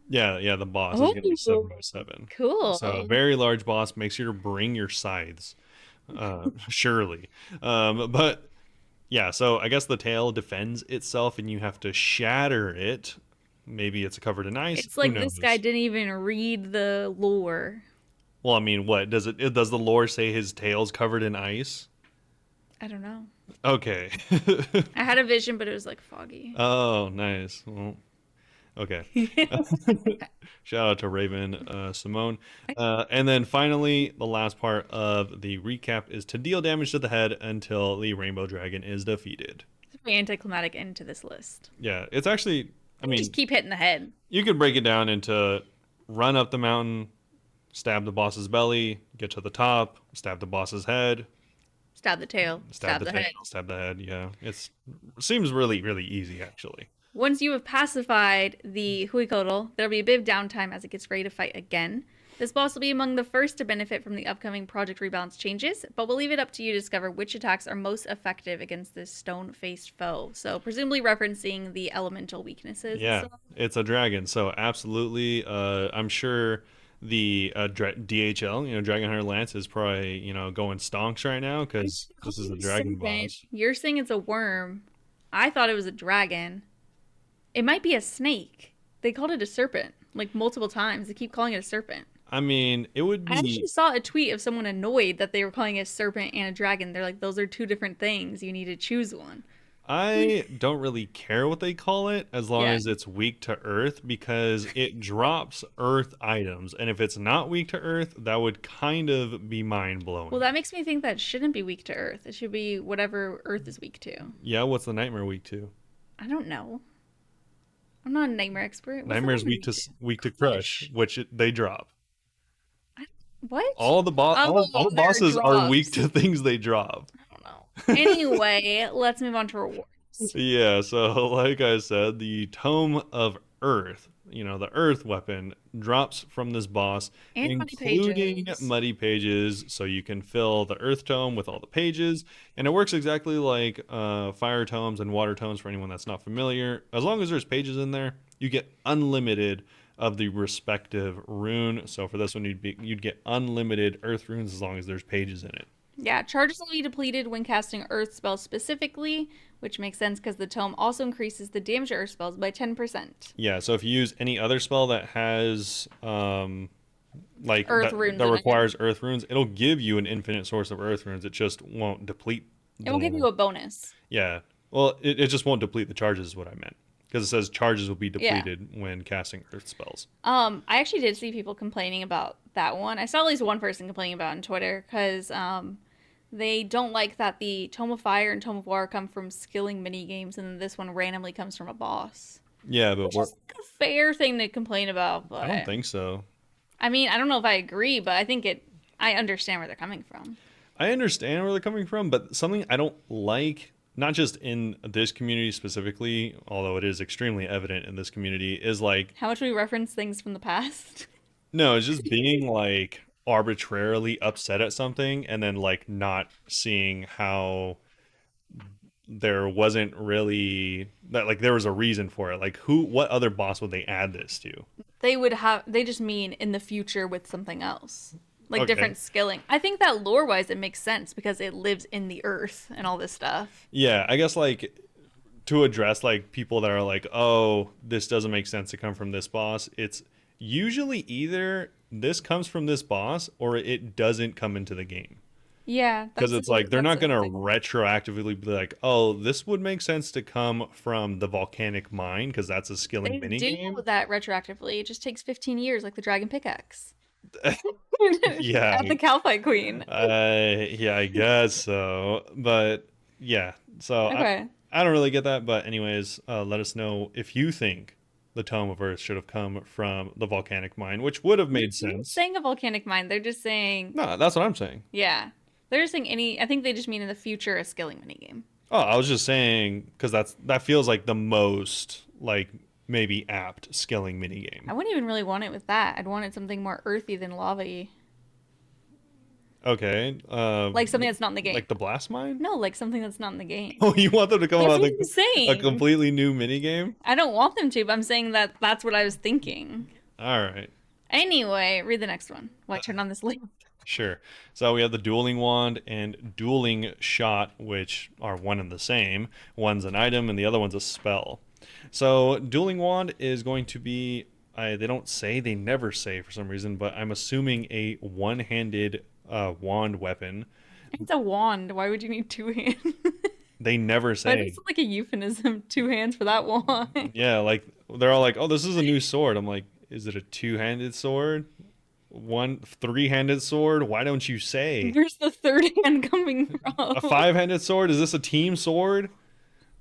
yeah, the boss is Oh, gonna be 7x7. So a cool. very large boss. Make sure to bring your scythes, surely. But yeah, so I guess the tail defends itself, and you have to shatter it. Maybe it's covered in ice. It's Who like this guy knows? didn't even read the lore. Well, I mean, what does it? Does the lore say his tail's covered in ice? I don't know. Okay. I had a vision, but it was like foggy. Oh, nice. Well, okay. Shout out to Raven Simone. And then finally, the last part of the recap is to deal damage to the head until the Rainbow Dragon is defeated. It's a very anticlimactic end to this list. Yeah, it's actually, I You just mean, keep hitting the head. you could break it down into run up the mountain, stab the boss's belly, get to the top, stab the boss's head, Stab the tail. stab Stab the the tail, head. stab the head. Yeah, seems really, really easy actually. Once you have pacified the Huikodal, there'll be a bit of downtime as it gets ready to fight again. This boss will be among the first to benefit from the upcoming Project Rebalance changes, but we'll leave it up to you to discover which attacks are most effective against this stone-faced foe. So, presumably referencing the elemental weaknesses and Yeah, stuff. it's a dragon, so absolutely. I'm sure the DHL, Dragon Hunter Lance, is probably going stonks right now because Call this is it the a dragon serpent. boss. You're saying it's a worm. I thought it was a dragon. It might be a snake. They called it a serpent like multiple times. They keep calling it a serpent. I mean, it would I actually be. saw a tweet of someone annoyed that they were calling it a serpent and a dragon. They're like, those are two different things. You need to choose one. I don't really care what they call it as long Yeah. as it's weak to earth because it drops earth items, and if it's not weak to earth, that would kind of be mind Well, blowing. that makes me think that shouldn't be weak to Earth. It should be whatever Earth is weak to. Yeah, what's the nightmare weak to? I don't know. I'm not a nightmare expert. What's the Nightmare's nightmare weak to? weak to crush, Crush. which they drop. I, what? All the Oh, all there are bosses are weak drops. to things they drop. I don't know. Anyway, let's move on to rewards. Yeah, so like I said, the Tome of Earth, the Earth weapon, drops from this boss, And money including pages. muddy pages, so you can fill the Earth Tome with all the pages, and it works exactly like Fire Tomes and Water Tomes for anyone that's not familiar. As long as there's pages in there, you get unlimited of the respective rune. So for this one, you'd get unlimited Earth runes as long as there's pages in it. Yeah, charges will be depleted when casting Earth spells specifically, which makes sense because the tome also increases the damage to Earth spells by 10%. Yeah, so if you use any other spell that has like Earth that runes that in it. requires earth runes, it'll give you an infinite source of earth runes. It just won't deplete It will give the you a bonus. yeah. Well, it just won't deplete the charges is what I meant. Because it says charges will be Yeah. depleted when casting earth spells. I actually did see people complaining about that one. I saw at least one person complaining about it on Twitter because they don't like that the Tome of Fire and Tome of War come from skilling mini games, and then this one randomly comes from a boss. Yeah, but which is a fair thing to complain about. I don't But think so. I mean, I don't know if I agree, but I think I understand where they're coming from. I understand where they're coming from, but something I don't like, not just in this community specifically, although it is extremely evident in this community, is like, How much we reference things from the past. no, it's just being like arbitrarily upset at something and then like not seeing how there wasn't really that like there was a reason for it. Like what other boss would they add this to? They just mean in the future with something else. Like Okay. different skilling. I think that lore wise it makes sense because it lives in the earth and all this stuff. Yeah, I guess like to address like people that are like, "Oh, this doesn't make sense to come from this boss." It's usually either this comes from this boss or it doesn't come into the game. Yeah, Because it's like they're that's not a going to thing. retroactively be like, "Oh, this would make sense to come from the volcanic mine because that's a skilling They mini do game." that retroactively. It just takes 15 years, like the dragon pickaxe. Yeah, At the Calphite Queen. yeah, I guess so. But yeah, so Okay. I don't really get that. But anyways, let us know if you think the Tome of Earth should have come from the volcanic mine, which would have made They're not sense. saying a volcanic mine. They're just saying, No, that's what I'm saying. yeah. They're just saying I think they just mean in the future a skilling minigame. Oh, I was just saying because that feels like the most like maybe apt skilling I minigame. wouldn't even really want it with that. I'd want it something more earthy than lava-y. Okay, Like something that's not in the game. like the blast mine. No, like something that's not in the game. Oh, you want them to come That's out what with I'm a saying. completely new minigame? I don't want them to, but I'm saying that that's what I was thinking. All right. Anyway, read the next one. Why turn on this link? Sure. So we have the dueling wand and dueling shot, which are one and the same. One's an item and the other one's a spell. So dueling wand is going to be they don't say, they never say for some reason, but I'm assuming a one-handed wand weapon. It's a wand. Why would you need two hands? They never But say. it's like a euphemism. Two hands for that wand. Yeah, like they're all like, "Oh, this is a new sword." I'm like, "Is it a two-handed sword? One three-handed sword? Why don't you say?" Where's the third hand coming A from? five-handed sword? Is this a team sword?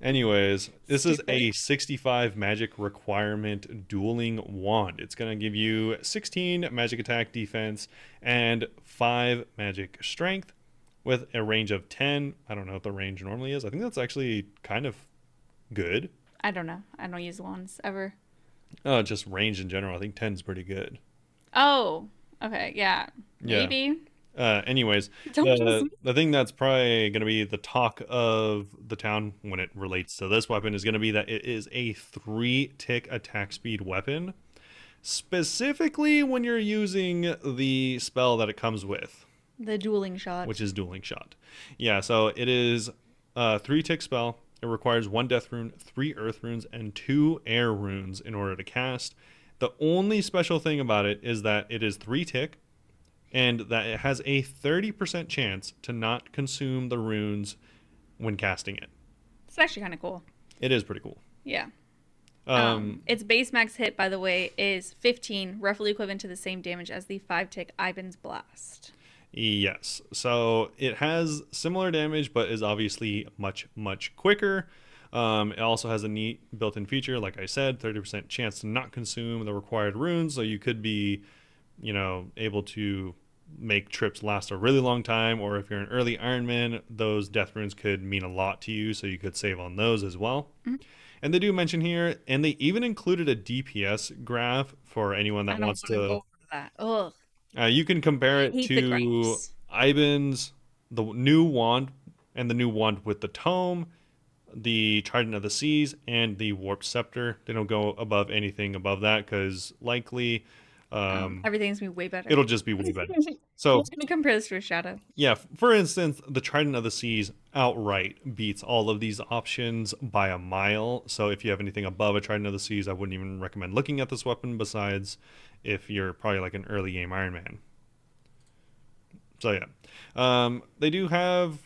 Anyways, this is Stupid. a 65 magic requirement dueling wand. It's going to give you 16 magic attack defense and 5 magic strength with a range of 10. I don't know what the range normally is. I think that's actually kind of good. I don't know. I don't use wands ever. Just range in general. I think 10 is pretty good. Oh, okay. Yeah. Yeah. Maybe. Anyways, Don't trust me. the thing that's probably going to be the talk of the town when it relates to this weapon is going to be that it is a 3-tick attack speed weapon, specifically when you're using the spell that it comes with, The dueling shot. which is dueling shot. Yeah, so it is a 3-tick spell. It requires 1 death rune, 3 earth runes, and 2 air runes in order to cast. The only special thing about it is that it is 3-tick and that it has a 30% chance to not consume the runes when casting it. It's actually kind of cool. It is pretty cool. Yeah. Um, Its base max hit, by the way, is 15, roughly equivalent to the same damage as the 5-tick Ivan's Blast. yes. So it has similar damage, but is obviously much, much quicker. It also has a neat built in feature, like I said, 30% chance to not consume the required runes. So you could be, able to make trips last a really long time, or if you're an early Ironman, those death runes could mean a lot to you, so you could save on those as well. Mhm. And they do mention here, and they even included a DPS graph for anyone I that don't wants want to go to. over that. Ugh. You can compare I it hate the to grapes. Ivan's, the new wand, and the new wand with the tome, the Trident of the Seas, and the Warped Scepter. They don't go above anything above that because likely Everything's gonna be way better. it'll just be way better. I'm So just gonna compare this to a shadow. yeah, for instance, the Trident of the Seas outright beats all of these options by a mile. So if you have anything above a Trident of the Seas, I wouldn't even recommend looking at this weapon besides if you're probably like an early game Iron Man. So yeah, they do have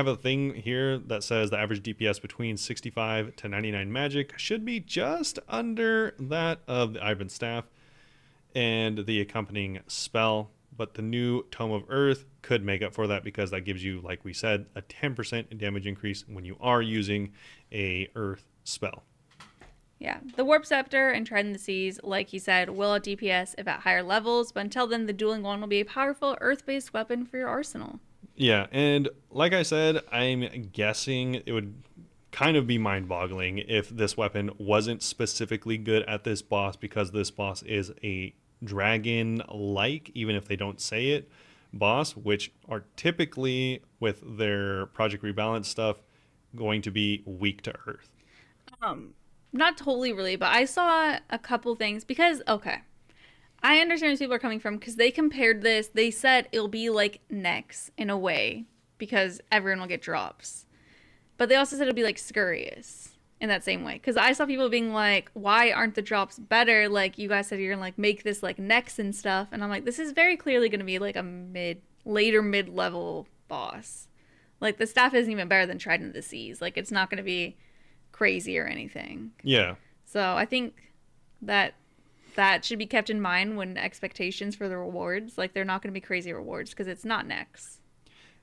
a thing here that says the average DPS between 65 to 99 magic should be just under that of the Ivan staff and the accompanying spell. But the new Tome of Earth could make up for that because that gives you, like we said, a 10% damage increase when you are using a Earth spell. Yeah, the Warp Scepter and Trident of the Seas, like he said, will at DPS if at higher levels, but until then, the Dueling Wand will be a powerful Earth-based weapon for your arsenal. Yeah, and like I said, I'm guessing it would kind of be mind-boggling if this weapon wasn't specifically good at this boss because this boss is a dragon-like, even if they don't say it, boss, which are typically with their Project Rebalance stuff going to be weak to Earth. Um, Not totally really, but I saw a couple things because okay, I understand where people are coming from because they compared this. They said it'll be like Nex in a way because everyone will get drops, but they also said it'll be like Scurious in that same way. Because I saw people being like, "Why aren't the drops better?" Like you guys said, you're gonna like make this like Nex and stuff, and I'm like, this is very clearly gonna be like a later mid level boss. Like the staff isn't even better than Trident of the Seas. Like it's not gonna be crazy or anything. Yeah, So I think that that should be kept in mind when expectations for the rewards. Like they're not going to be crazy rewards because it's not Nex.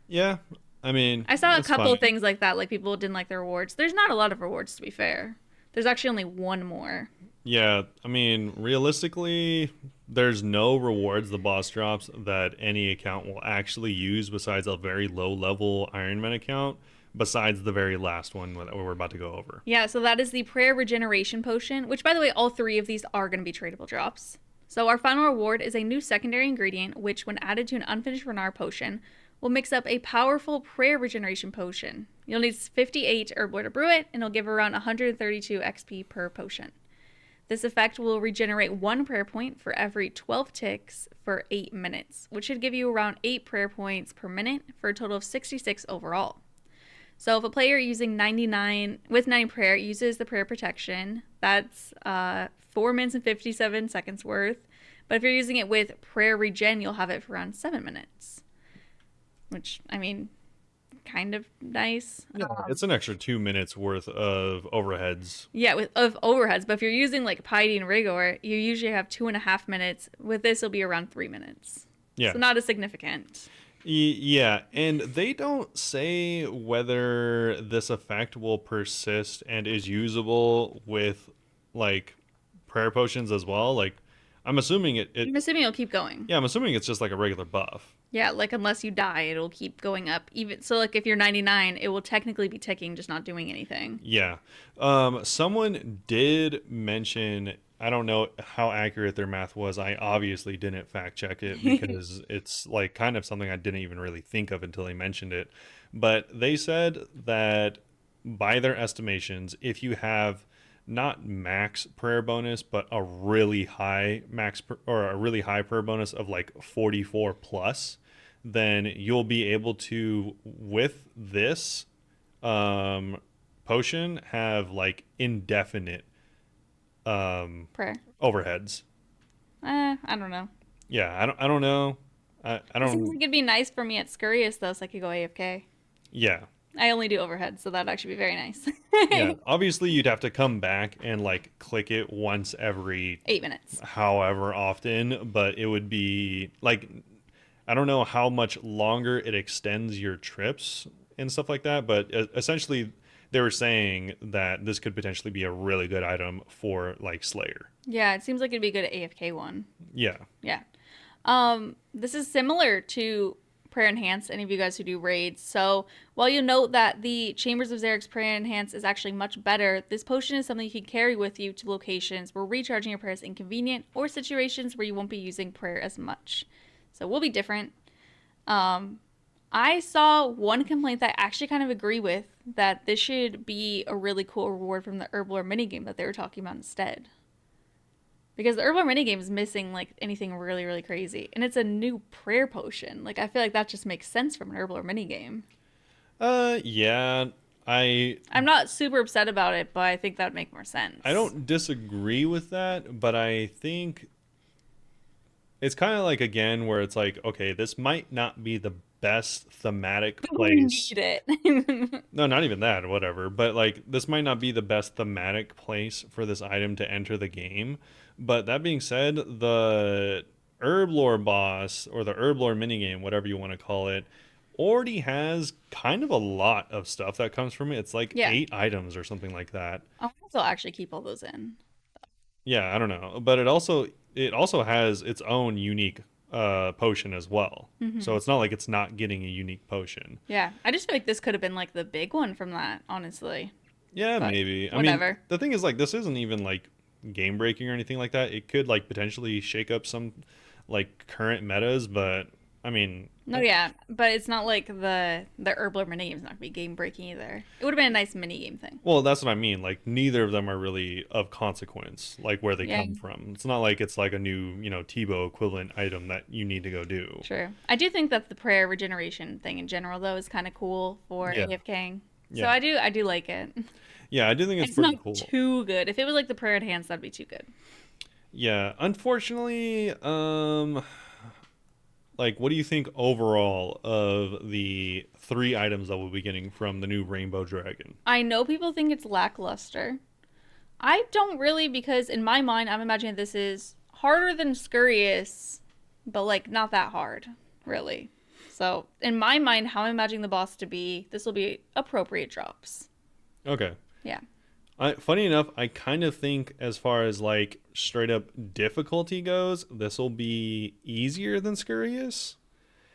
yeah. I mean, I saw a that's couple fine. of things like that. Like people didn't like the rewards. There's not a lot of rewards to be fair. There's actually only one more. Yeah, I mean, realistically, there's no rewards the boss drops that any account will actually use besides a very low level Iron Man account, besides the very last one that we're about to go over. Yeah, so that is the prayer regeneration potion, which by the way, all three of these are going to be tradable drops. So our final reward is a new secondary ingredient, which when added to an unfinished Renar potion, will mix up a powerful prayer regeneration potion. You'll need 58 herb lore to brew it, and it'll give around 132 XP per potion. This effect will regenerate one prayer point for every 12 ticks for 8 minutes, which should give you around 8 prayer points per minute for a total of 66 overall. So if a player using 99 with 90 prayer uses the prayer protection, that's 4 minutes and 57 seconds worth. But if you're using it with prayer regen, you'll have it for around 7 minutes, which I mean, kind of nice. Yeah, it's an extra 2 minutes worth of overheads. Yeah, with of overheads. But if you're using like Piety and Rigor, you usually have 2.5 minutes. With this, it'll be around 3 minutes. Yeah. So not as significant. Yeah, and they don't say whether this effect will persist and is usable with like prayer potions as well. Like, I'm assuming it I'm assuming it'll keep going. yeah, I'm assuming it's just like a regular buff. Yeah, like unless you die, it'll keep going up. Even so, like if you're 99, it will technically be ticking, just not doing anything. Yeah. Someone did mention, I don't know how accurate their math was. I obviously didn't fact check it because it's like kind of something I didn't even really think of until they mentioned it. But they said that by their estimations, if you have not max prayer bonus, but a really high or a really high prayer bonus of like 44 plus, then you'll be able to, with this um, potion, have like indefinite Prayer. overheads. I don't know. Yeah, I don't know. I It seems don't. like it'd be nice for me at Scurious though, so I could go AFK. Yeah, I only do overhead, so that'd actually be very nice. yeah. Obviously, you'd have to come back and like click it once every 8 minutes. however often, but it would be like, I don't know how much longer it extends your trips and stuff like that, but essentially they were saying that this could potentially be a really good item for like Slayer. Yeah, it seems like it'd be a good AFK one. Yeah. Yeah. This is similar to Prayer Enhanced, any of you guys who do raids. So while you note that the Chambers of Xeric's Prayer Enhanced is actually much better, this potion is something you can carry with you to locations where recharging your prayer is inconvenient or situations where you won't be using prayer as much. So we'll be different. I saw one complaint that I actually kind of agree with, that this should be a really cool reward from the Herblore minigame that they were talking about instead. Because the Herblore minigame is missing like anything really, really crazy. And it's a new prayer potion. Like I feel like that just makes sense from an Herblore minigame. Yeah. I I'm not super upset about it, but I think that would make more sense. I don't disagree with that, but I think it's kind of like again where it's like, okay, this might not be the best thematic We place. need it. No, not even that, whatever. But like this might not be the best thematic place for this item to enter the game. But that being said, the herb lore boss or the herb lore minigame, whatever you want to call it, already has kind of a lot of stuff that comes from it. It's like Yeah. 8 items or something like that. I wonder if they'll actually keep all those in. Yeah, I don't know, but it also has its own unique potion as well. So Hmm. it's not like it's not getting a unique potion. Yeah. I just feel like this could have been like the big one from that, honestly. Yeah, But maybe. I mean, whatever. the thing is like this isn't even like game breaking or anything like that. It could like potentially shake up some like current metas, but I mean, No, yeah, but it's not like the Herbler minigame's not gonna be game breaking either. It would have been a nice minigame thing. well, that's what I mean. Like neither of them are really of consequence, like where they Yeah, come from. It's not like it's like a new, Tebow equivalent item that you need to go do. true. I do think that the prayer regeneration thing in general though is kind of cool for Yeah. AFKing. So Yeah. I do like it. Yeah, I do think it's It's pretty not cool. too good. If it was like the prayer enhanced, that'd be too good. Yeah, unfortunately, like what do you think overall of the 3 items that we'll be getting from the new Rainbow Dragon? I know people think it's lackluster. I don't really because in my mind I'm imagining this is harder than Scurious, but like not that hard, really. So in my mind, how I'm imagining the boss to be, this will be appropriate drops. Okay. Yeah. Funny enough, I kind of think as far as like straight up difficulty goes, this will be easier than Scurious.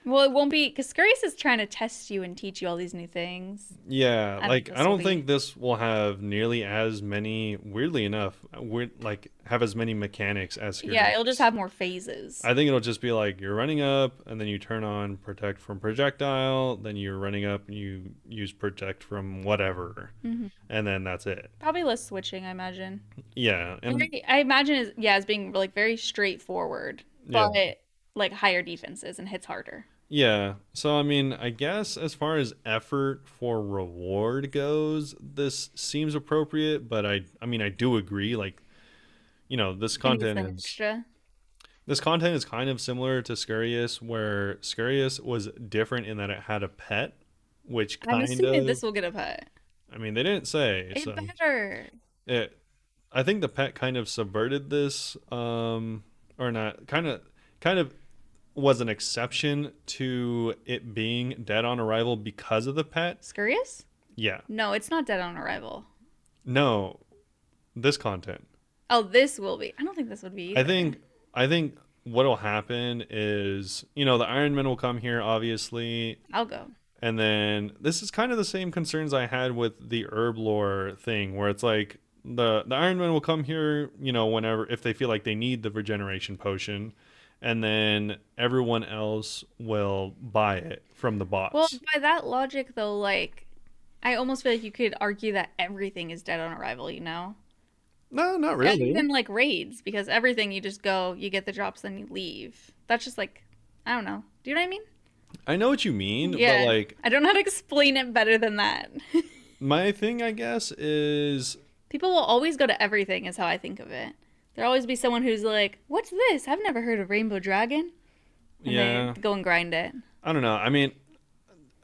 Well, it won't be because Scurious is trying to test you and teach you all these new things. Yeah, I think like I this will don't be. think this will have nearly as many, weirdly enough, like have as many mechanics as Yeah, it'll just Scurious. have more phases. I think it'll just be like you're running up and then you turn on protect from projectile, then you're running up and you use protect from whatever, Hmm. and then that's it. Probably less switching, I imagine. Yeah, and I imagine is yeah, as being like very straightforward, yeah. but like higher defenses and hits harder. Yeah. So I mean, I guess as far as effort for reward goes, this seems appropriate, but I mean, I do agree like, this It needs content the is extra. this content is kind of similar to Scurious where Scurious was different in that it had a pet, which I'm kind assuming of this will get a pet. I mean, they didn't say, It so better. it I think the pet kind of subverted this or not, kind of was an exception to it being dead on arrival because of the pet. Scurious? Yeah. No, it's not dead on arrival. No, this content. Oh, this will be. I don't think this would be I either. think I think what'll happen is, the Iron Men will come here obviously, I'll go. and then this is kind of the same concerns I had with the herb lore thing where it's like the Iron Men will come here, whenever if they feel like they need the regeneration potion, and then everyone else will buy it from the Well, bots. by that logic, though, like, I almost feel like you could argue that everything is dead on arrival, you know? No, not And really. even like raids, because everything you just go, you get the drops, then you leave. That's just like, I don't know. Do you know what I mean? I know what you mean, but Yeah. like I don't know how to explain it better than that. my thing I guess is People will always go to everything, is how I think of it. There'll always be someone who's like, what's this? I've never heard of Rainbow Dragon. And they yeah, go and grind it. I don't know. I mean,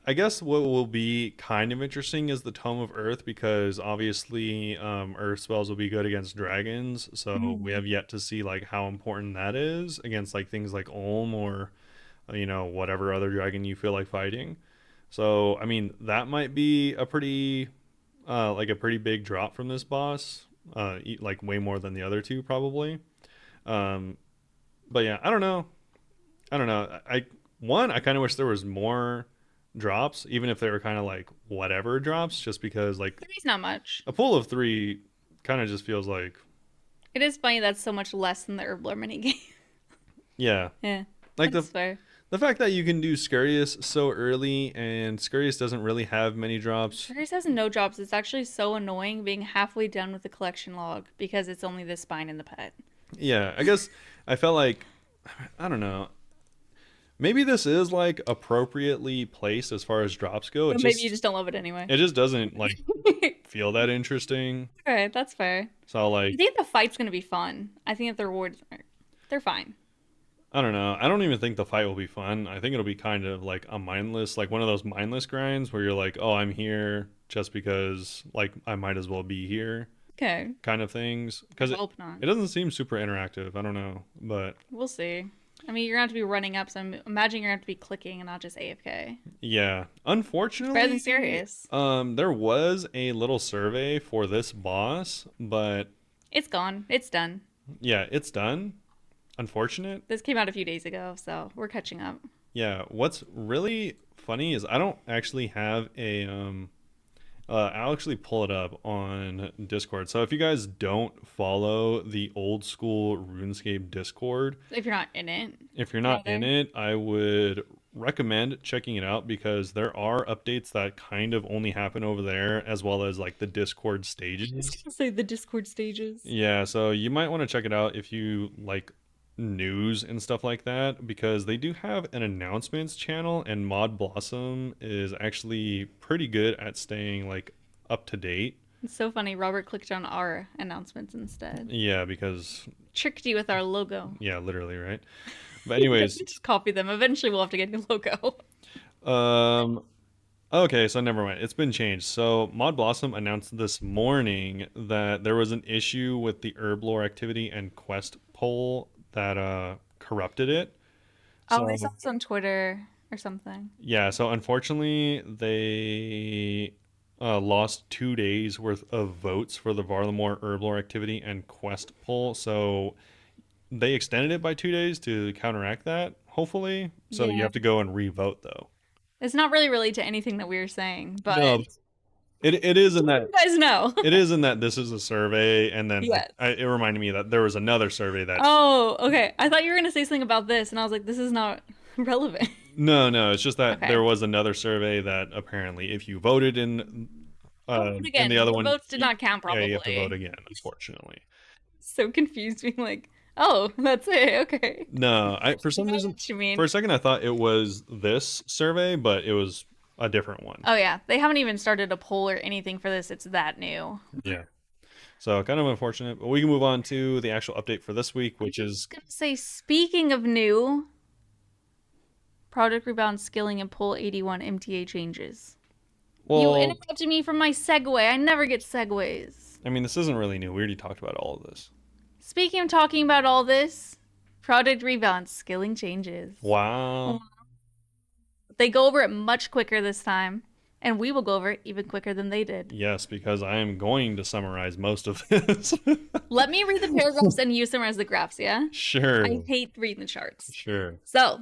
I guess what will be kind of interesting is the Tome of Earth because obviously Earth spells will be good against dragons. So we Mhm. have yet to see like how important that is against like things like Olm or whatever other dragon you feel like fighting. So I mean that might be a pretty big drop from this boss. Like way more than the other two probably. Um, but yeah, I don't know. I don't know. I kind of wish there was more drops, even if they were kind of like whatever drops, just because like Three's not much. a pool of 3 kind of just feels like It is funny that's so much less than the Herbler minigame. yeah, Yeah, like the that's fair. the fact that you can do Scurious so early and Scurious doesn't really have many drops. Sirius has no drops. It's actually so annoying being halfway done with the collection log because it's only the spine and the pet. Yeah, I guess I felt like I don't know. Maybe this is like appropriately placed as far as drops go. But maybe you just don't love it anyway. It just doesn't like feel that interesting. Alright, that's fair. So I like think the fight's gonna be fun. I think that the rewards are they're fine. I don't know. I don't even think the fight will be fun. I think it'll be kind of like a mindless, like one of those mindless grinds where you're like, "Oh, I'm here just because like I might as well be here." Okay. Kind of things I because it, hope not. it doesn't seem super interactive. I don't know, but We'll see. I mean, you're gonna have to be running up, so I'm imagining you're gonna have to be clicking and not just AFK. Yeah. It's better than Unfortunately, serious. there was a little survey for this boss, but It's gone. It's done. yeah, it's done. Unfortunate. This came out a few days ago, so we're catching up. Yeah, what's really funny is I don't actually have a I'll actually pull it up on Discord. So if you guys don't follow the old school RuneScape Discord, If you're not in it, if you're not in rather. it, I would recommend checking it out because there are updates that kind of only happen over there as well as like the Discord I was stages. gonna say the Discord stages. Yeah, so you might want to check it out if you like news and stuff like that because they do have an announcements channel and Mod Blossom is actually pretty good at staying like up to date. It's so funny. Robert clicked on our announcements instead. Yeah, because Tricked you with our logo. yeah, literally, right? But anyways, Just copy them. Eventually, we'll have to get a new logo. um okay, so never mind. It's been changed. So Mod Blossom announced this morning that there was an issue with the herb lore activity and quest poll that corrupted it. Oh, I saw So this on Twitter or something. yeah, so unfortunately, they lost 2 days worth of votes for the Varlamore Herblore activity and quest poll. So they extended it by 2 days to counteract that, hopefully. So you Yeah. have to go and re-vote though. It's not really related to anything that we were saying, but No, it is in that you guys know. it is in that this is a survey, and then like Yes. it reminded me that there was another survey that Oh, okay. I thought you were gonna say something about this, and I was like, this is not relevant. no, it's just that Okay. there was another survey that apparently if you voted I'll vote in the again. other Your one, votes did not count, yeah, you have to vote probably. again, unfortunately. So confused, being like, oh, that's it. Okay. No, I for I some know reason what you for mean. a second I thought it was this survey, but it was a different one. Oh yeah, they haven't even started a poll or anything for this. It's that new. Yeah. So kind of unfortunate, but we can move on to the actual update for this week, which I was is gonna say, speaking of new, product rebound skilling and pull 81 MTA changes. You well, interrupted me from my segue. I never get segues. I mean, this isn't really new. We already talked about all of this. Speaking of talking about all this, product rebound skilling changes. Wow. They go over it much quicker this time, and we will go over it even quicker than they did. Yes, because I am going to summarize most of this. Let me read the paragraphs and you summarize the graphs, yeah? I Sure. hate reading the charts. Sure. So,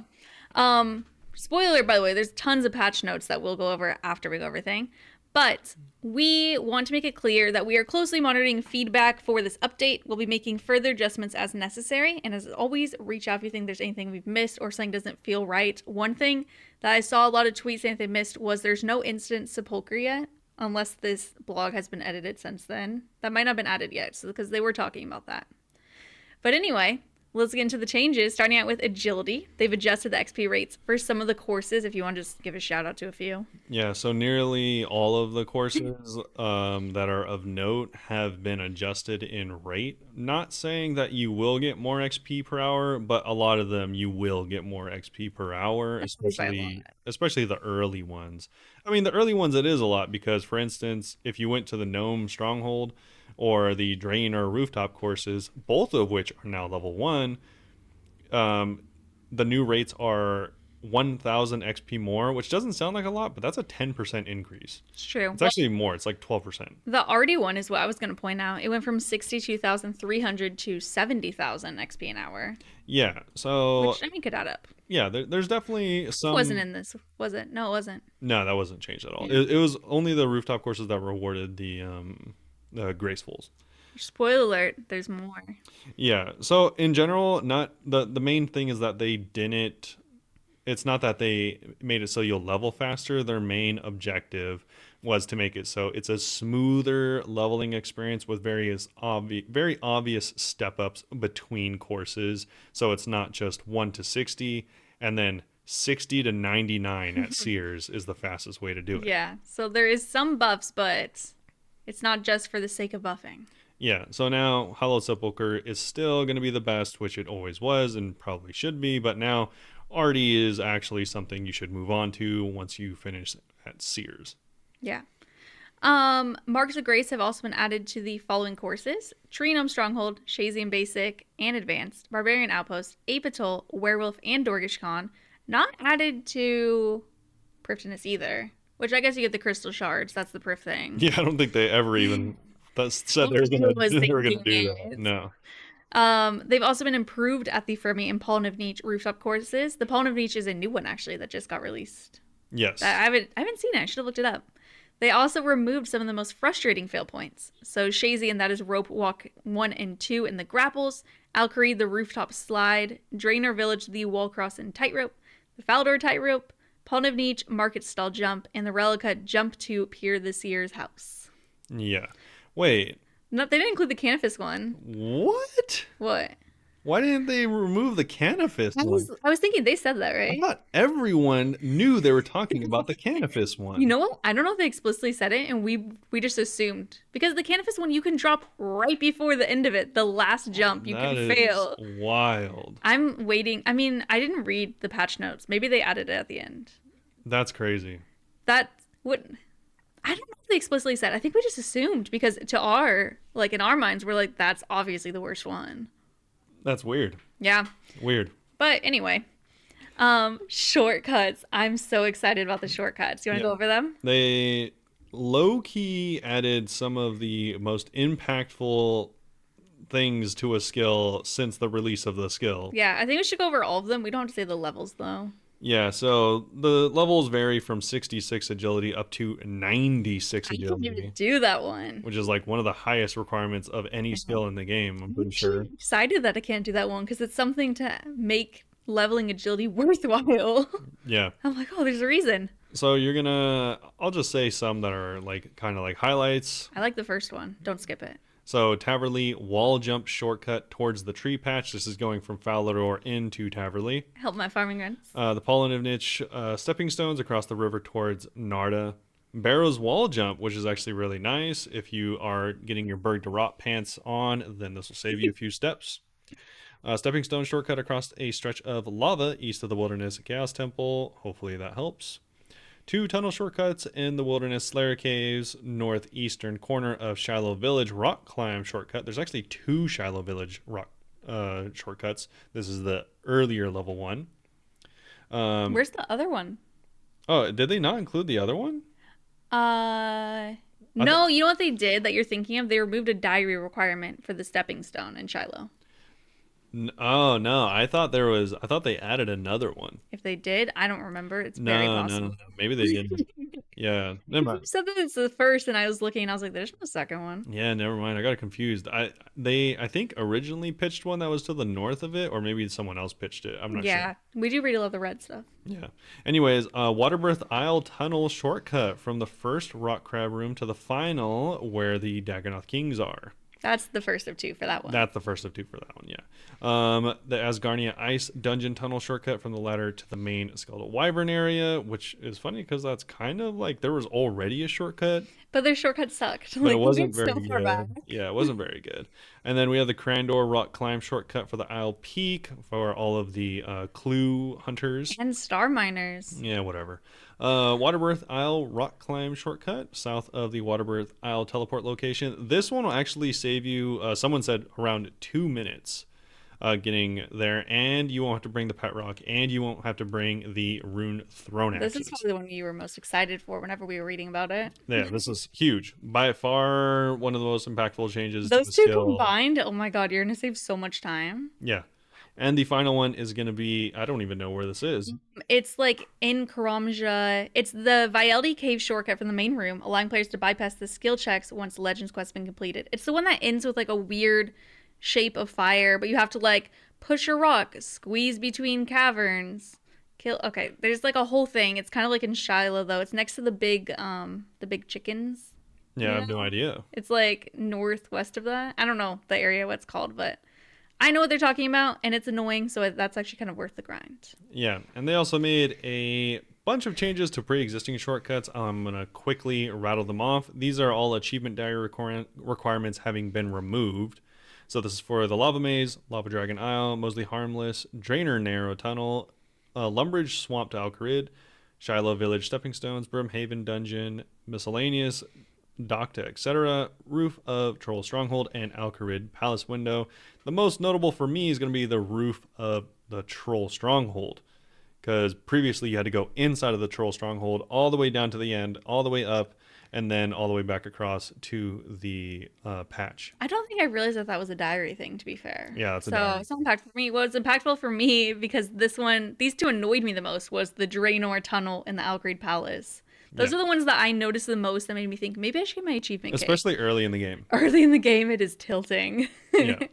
spoiler, by the way, there's tons of patch notes that we'll go over after we go over everything. But we want to make it clear that we are closely monitoring feedback for this update. We'll be making further adjustments as necessary. And as always, reach out if you think there's anything we've missed or something doesn't feel right. One thing that I saw a lot of tweets saying they missed was there's no instant sepulcher yet, unless this blog has been edited since then. That might not have been added yet, so because they were talking about that. But anyway, let's get into the changes, starting out with agility. They've adjusted the XP rates for some of the courses, if you want to just give a shout out to a few. Yeah, so nearly all of the courses that are of note have been adjusted in rate. Not saying that you will get more XP per hour, but a lot of them you will get more XP per hour, By a lot. especially the early ones. I mean, the early ones it is a lot because, for instance, if you went to the Gnome Stronghold or the Drain or Rooftop courses, both of which are now level one, um, the new rates are 1,000 XP more, which doesn't sound like a lot, but that's a 10% increase. It's true. It's Well, actually more. It's like 12%. the arty one is what I was going to point out. It went from 62,300 to 70,000 XP an hour, Yeah. So which I mean could add up. yeah, there's definitely Wasn't some. in this, was it? No, it wasn't. No, that wasn't changed at all. Yeah. It was only the rooftop courses that rewarded the gracefuls. Spoiler alert, there's more. Yeah. So in general, not the main thing is that they didn't. It's not that they made it so you'll level faster. Their main objective was to make it so it's a smoother leveling experience with very obvious step ups between courses. So it's not just 1 to 60 and then 60 to 99 at Sears is the fastest way to do it. Yeah, so there is some buffs, but it's not just for the sake of buffing. Yeah, so now Hollow Sepulchre is still going to be the best, which it always was and probably should be, but now Artie is actually something you should move on to once you finish at Sears. Yeah. Marks of Grace have also been added to the following courses: Tree Gnome Stronghold, Shazian Basic, and Advanced, Barbarian Outpost, Ape Atoll, Werewolf, and Dorgish Khan. Not added to Prifddinas either, which I guess you get the crystal shards. That's the Prif thing. Yeah, I don't think they ever even said they Well, were who gonna was they were gonna thinking do that. it? No. They've also been improved at the Fermi and Pollen of Nietzsche rooftop courses. The Pollen of Nietzsche is a new one actually that just got released. Yes. I haven't seen it. I should have looked it up. They also removed some of the most frustrating fail points. So Shazian, that is rope walk 1 and 2 in the grapples, Alkari, the rooftop slide, Draenor Village, the wall cross and tightrope, the Faldor tightrope, Pollen of Nietzsche, market stall jump, and the Relica jump to Pier the Seer's house. Yeah. Wait. No, they didn't include the Canifis one. What? What? Why didn't they remove the Canifis I one? was, I was thinking they said that, I right? thought everyone knew they were talking about the Canifis one. You know what? I don't know if they explicitly said it, and we just assumed because the Canifis one you can drop right before the end of it, the last jump you That can is fail. wild. I'm waiting. I mean, I didn't read the patch notes. Maybe they added it at the end. That's crazy. That would. I don't know if they explicitly said. I think we just assumed because to our like in our minds we're like that's obviously the worst one. That's weird. Yeah. Weird. But anyway, shortcuts. I'm so excited about the shortcuts. You want to Yeah. go over them? They low key added some of the most impactful things to a skill since the release of the skill. Yeah, I think we should go over all of them. We don't have to say the levels though. Yeah, so the levels vary from 66 agility up to 96 I can't even agility, do that one. which is like one of the highest requirements of any skill in the game, I'm pretty sure. I'm excited that I can't do that one because it's something to make leveling agility worthwhile. Yeah. I'm like, oh, there's a reason. So I'll just say some that are like kind of like highlights. I like the first one. Don't skip it. So Taverley wall jump shortcut towards the tree patch. This is going from Falador into Taverley. Help my farming runs. The Pollen of Niche stepping stones across the river towards Narda. Barrow's wall jump, which is actually really nice. If you are getting your Berg to Rot pants on, then this will save you a few steps. Stepping stone shortcut across a stretch of lava east of the Wilderness Chaos Temple. Hopefully that helps. 2 tunnel shortcuts in the Wilderness Slayer Caves, northeastern corner of Shiloh Village rock climb shortcut. There's actually 2 Shiloh Village rock shortcuts. This is the earlier level one. Where's the other one? Oh, did they not include the other one? No, you know what they did that you're thinking of? They removed a diary requirement for the stepping stone in Shiloh. Oh no, I thought they added another one. If they did, I don't remember. It's very possible. No. Maybe they didn't. Yeah, never You mind. said that it's the first, and I was looking, and I was like, "There's no second one." Yeah, never mind. I got confused. I think originally pitched one that was to the north of it, or maybe someone else pitched it. I'm not sure. Yeah, we do really love the red stuff. Yeah. Anyways, Waterbirth Isle tunnel shortcut from the first rock crab room to the final where the Dagonoth Kings are. That's the first of 2 for that one. That's the first of 2 for that one, yeah. The Asgarnia Ice dungeon tunnel shortcut from the ladder to the main Skeletal Wyvern area, which is funny because that's kind of like there was already a shortcut, But their shortcut sucked. but it wasn't we went very so far back. good. Yeah, it wasn't very good. And then we have the Crandor rock climb shortcut for the Isle Peak for all of the clue hunters. And star miners. Yeah, whatever. Waterbirth Isle rock climb shortcut south of the Waterbirth Isle teleport location. This one will actually save you, someone said, around 2 minutes getting there, and you won't have to bring the pet rock, and you won't have to bring the rune throne axes. This is probably the one you were most excited for whenever we were reading about it. Yeah, this is huge. By far, one of the most impactful changes Those to the 2 skill. combined, oh my god, you're gonna save so much time. Yeah. And the final one is going to be, I don't even know where this is. It's like in Karamja. It's the Vialdi Cave shortcut from the main room, allowing players to bypass the skill checks once the Legends quest has been completed. It's the one that ends with like a weird shape of fire, but you have to like push a rock, squeeze between caverns, kill. Okay, there's like a whole thing. It's kind of like in Shiloh though. It's next to the big chickens. Yeah, I have Yeah. no idea. It's like northwest of that. I don't know the area what it's called, but I know what they're talking about, and it's annoying, so that's actually kind of worth the grind. Yeah, and they also made a bunch of changes to pre-existing shortcuts. I'm going to quickly rattle them off. These are all achievement diary requirements having been removed. So this is for the Lava Maze, Lava Dragon Isle, Mosley Harmless, Draenor Narrow Tunnel, Lumbridge Swamp to Alcarid, Shiloh Village Stepping Stones, Brimhaven Dungeon, Miscellaneous, Docta, etc., roof of Troll Stronghold, and Alcarid Palace window. The most notable for me is going to be the roof of the Troll Stronghold, because previously you had to go inside of the Troll Stronghold all the way down to the end, all the way up, and then all the way back across to the patch. I don't think I realized that that was a diary thing, to be fair. Yeah, that's a So diary. it's not impactful for me. What's impactful for me, because these two annoyed me the most, was the Draenor Tunnel and the Alcrate Palace. Yeah, Those are the ones that I noticed the most that made me think maybe I should get my achievement cake. especially early in the game. Early in the game, it is tilting. Yeah,